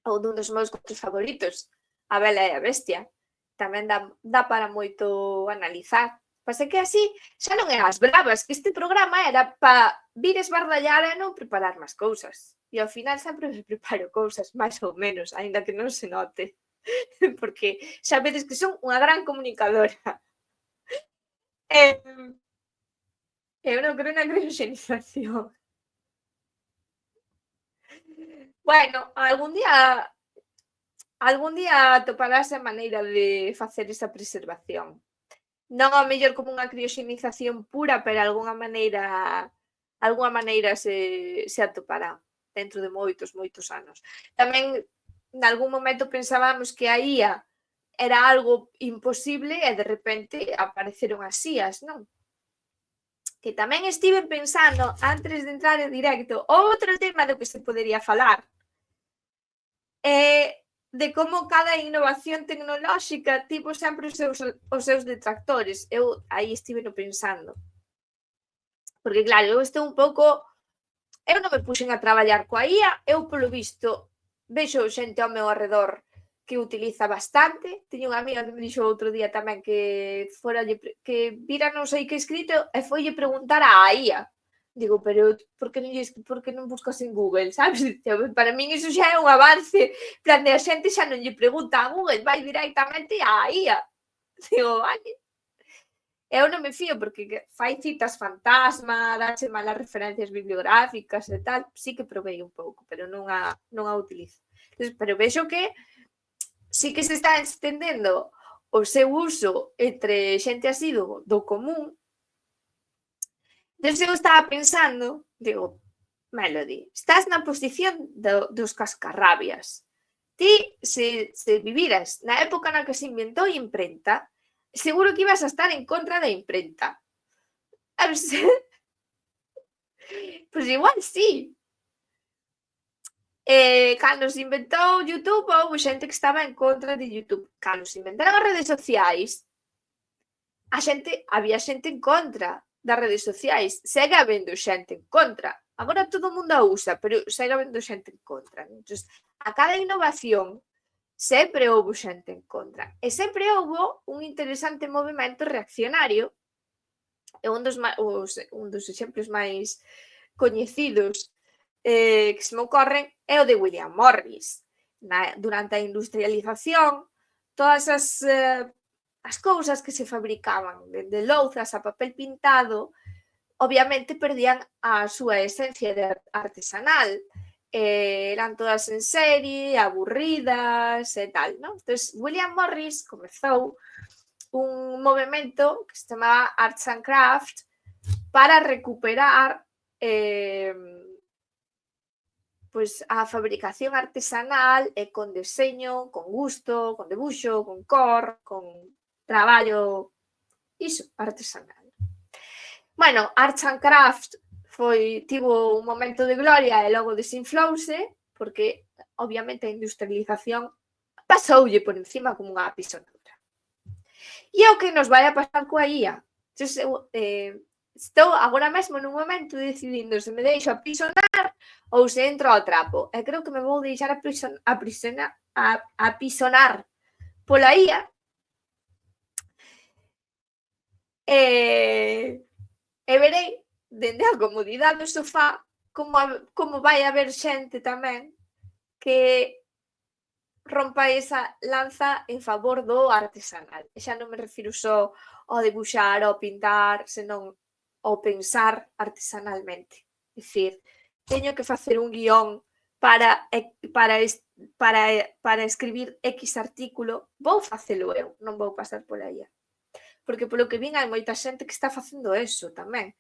Ou dun dos meus contos favoritos, A Bela e a Bestia, tamén dá para moito analizar. Pasa que así xa non é as bravas, que este programa era para vir esbardallar e non preparar máis cousas. E ao final sempre me preparo cousas, máis ou menos, aínda que non se note. Porque xa vedes que son unha gran comunicadora. Eu non creo na crioxenización. Bueno, algún día atoparase a maneira de facer esa preservación. Non ao mellor como unha crioxenización pura, pero algunha maneira se atopará dentro de moitos anos. Tamén nalgún momento pensábamos que a IA era algo imposible e de repente apareceron as IAs, non? Que tamén estiven pensando, antes de entrar en directo, outro tema do que se podería falar, de como cada innovación tecnolóxica tivo sempre os seus detractores. Eu aí estive pensando. Porque, claro, eu estou un pouco... Eu non me puxen a traballar coa IA, eu, polo visto, vexo xente ao meu arredor que utiliza bastante. Teño unha amiga que me dixo outro día tamén que vira non sei que escrito e foille preguntar á IA. Digo, pero por que non buscas en Google, sabes? Para min iso xa é un avance. Plan de a xente xa non lle pregunta a Google, vai directamente á IA. Digo, vale. Eu non me fío porque fai citas fantasma, dache malas referencias bibliográficas e tal. Sí que provei un pouco, pero non a utilizo. Entonces, pero vexo que sí que se está estendendo o seu uso entre xente así do común. Entonces eu estaba pensando, digo, Melody, estás na posición dos cascarrabias. Ti, se viviras na época na que se inventou a imprenta, seguro que ibas a estar en contra da imprenta. Pois igual sí. Cando se inventou YouTube, houve xente que estaba en contra de YouTube. Cando se inventaron as redes sociais, había xente en contra das redes sociais. Segue habendo xente en contra. Agora todo o mundo a usa, pero segue habendo xente en contra. Entón, a cada innovación sempre houve xente en contra. E sempre houve un interesante movimento reaccionario. E un dos exemplos máis coñecidos que se me ocorren é o de William Morris. Durante a industrialización, todas as cousas que se fabricaban, de louzas a papel pintado, obviamente perdían a súa esencia de artesanal. Eran todas en serie, aburridas e tal, non? Entón, William Morris comezou un movimento que se chamaba Arts and Crafts para recuperar pois a fabricación artesanal e con deseño, con gusto, con debuxo, con cor, con traballo, iso, artesanal. Bueno, Arts and Crafts tivo un momento de gloria e logo desinflouse, porque obviamente a industrialización pasoulle por encima como unha pisonadora. E é o que nos vai a pasar coa IA. Estou agora mesmo nun momento decidindo se me deixo apisonar ou se entro ao trapo. E creo que me vou deixar apisonar pola IA. E verei dende a comodidade do sofá como vai haber xente tamén que rompa esa lanza en favor do artesanal. E xa non me refiro só ao debuxar, ao pintar, senón ao pensar artesanalmente. É dicir, teño que facer un guión para escribir X artículo, vou facelo eu, non vou pasar pola IA. Porque polo que vin hai moita xente que está facendo eso tamén.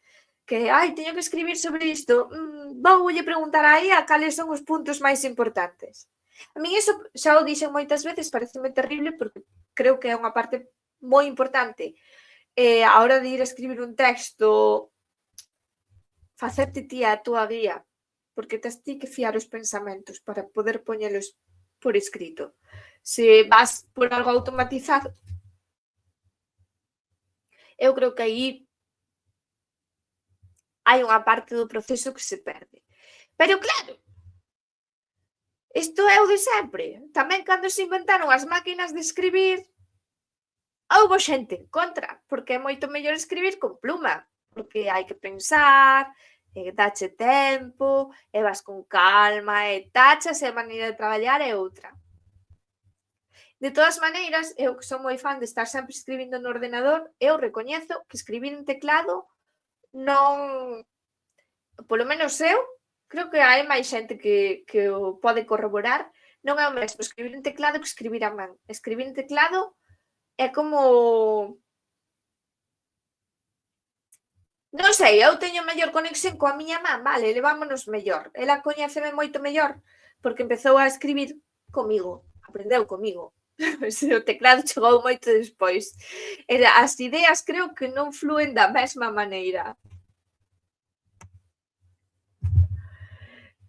Que, teño que escribir sobre isto, voulle preguntar a IA cales son os puntos máis importantes. A min iso, xa o dixen moitas veces, pareceme terrible porque creo que é unha parte moi importante. A hora de ir a escribir un texto, facerte ti a túa guía, porque tes ti que fiar os pensamentos para poder poñelos por escrito. Se vas por algo automatizado, eu creo que aí hai unha parte do proceso que se perde. Pero claro, isto é o de sempre. Tamén cando se inventaron as máquinas de escribir, houbo xente en contra, porque é moito mellor escribir con pluma, porque hai que pensar, dache tempo, e vas con calma, e tachas, e a maneira de traballar é outra. De todas maneiras, eu que son moi fan de estar sempre escribindo no ordenador, eu recoñezo que escribir en teclado non... Polo menos eu, creo que hai máis xente que o pode corroborar, non é o mesmo escribir en teclado que escribir a man. Escribir en teclado é como... Non sei, eu teño mellor conexión coa miña man, vale, levámonos mellor. Ela coñéceme moito mellor porque empezou a escribir comigo, aprendeu comigo. O teclado chegou moito despois. As ideas creo que non flúen da mesma maneira.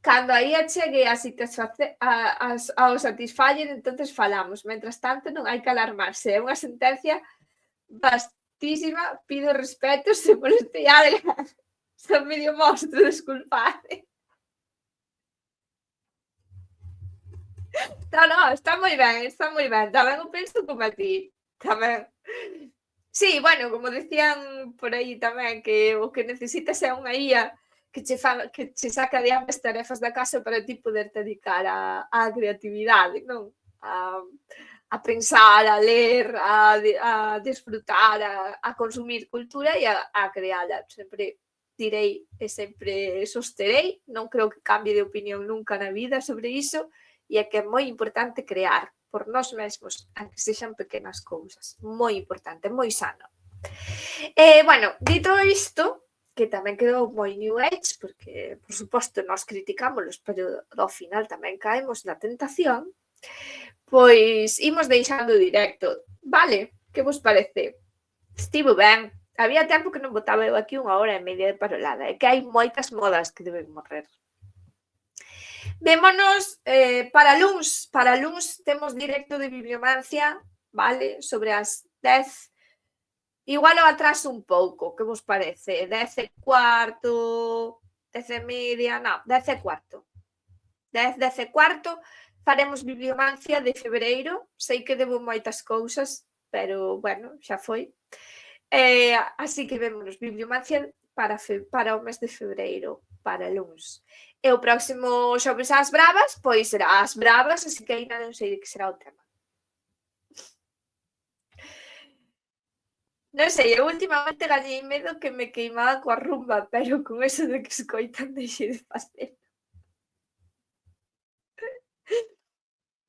cando aí chegue ao satisfaller, entonces falamos. Mentras tanto, non hai que alarmarse. É unha sentencia vastísima, pido respeto se molestei a alguén. Son medio monstro, desculpade. No, está moi ben, está moi ben. Tamén o penso como a ti. Tamén. Sí, bueno, como decían por aí tamén, que o que necesitas é unha IA que che saca adiante as tarefas da casa para ti poder dedicar á creatividade, non? A, a pensar, a ler, a desfrutar, a consumir cultura e a creala. Sempre direi e sempre sosterei, non creo que cambie de opinión nunca na vida sobre iso, e é que é moi importante crear por nós mesmos, aunque sexan pequenas cousas. Moi importante, moi sano. Bueno, dito isto, que tamén quedou moi New Age, porque, por suposto, nós criticámoslos, pero ao final tamén caemos na tentación, pois imos deixando o directo. Vale, que vos parece? Estivo ben. Había tempo que non botaba eu aquí 1 hora e media de parolada, e que hai moitas modas que deben morrer. Vémonos para luns temos directo de bibliomancia, vale? Sobre as 10. Igual o atraso un pouco, que vos parece? 10:15, 10:30, non, 10:15. 10:15, faremos bibliomancia de febreiro. Sei que debo moitas cousas, pero, bueno, xa foi. Así que vémonos bibliomancia para o mes de febreiro, para luns. E o próximo xoves ás bravas, pois será ás bravas, así que ainda non sei de que será o tema. Non sei, eu últimamente gañei medo que me queimaba coa rumba, pero con eso de que escoitan deixei de facer.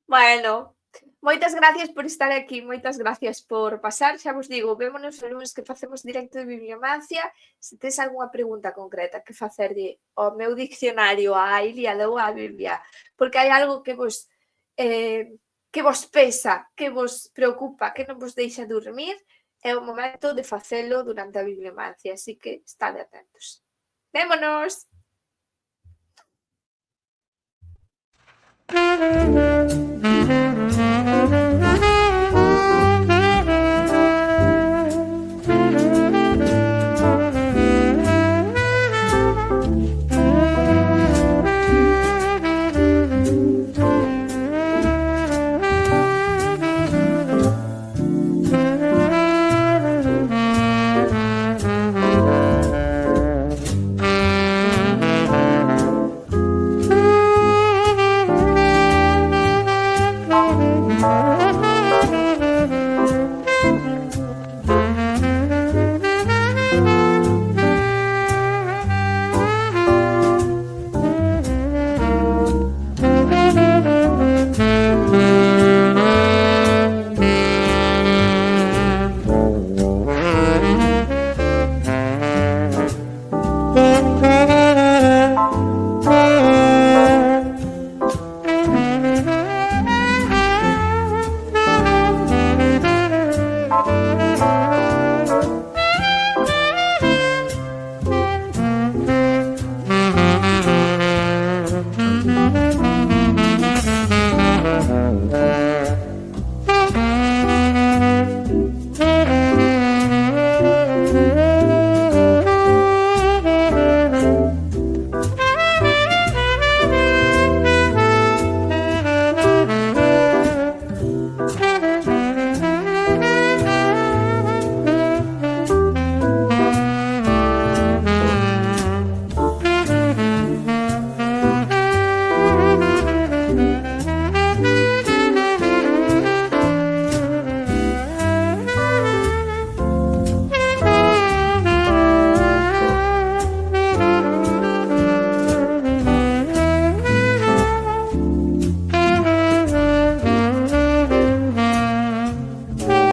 Bueno, moitas gracias por estar aquí, moitas gracias por pasar. Xa vos digo, vémonos o lunes que facemos directo de bibliomancia. Se tes algunha pregunta concreta que facerlle ao meu diccionario, á Ilíada ou á Biblia, porque hai algo que vos pesa, que vos preocupa, que non vos deixa dormir, é o momento de facelo durante a bibliomancia, así que estade atentos. Vémonos!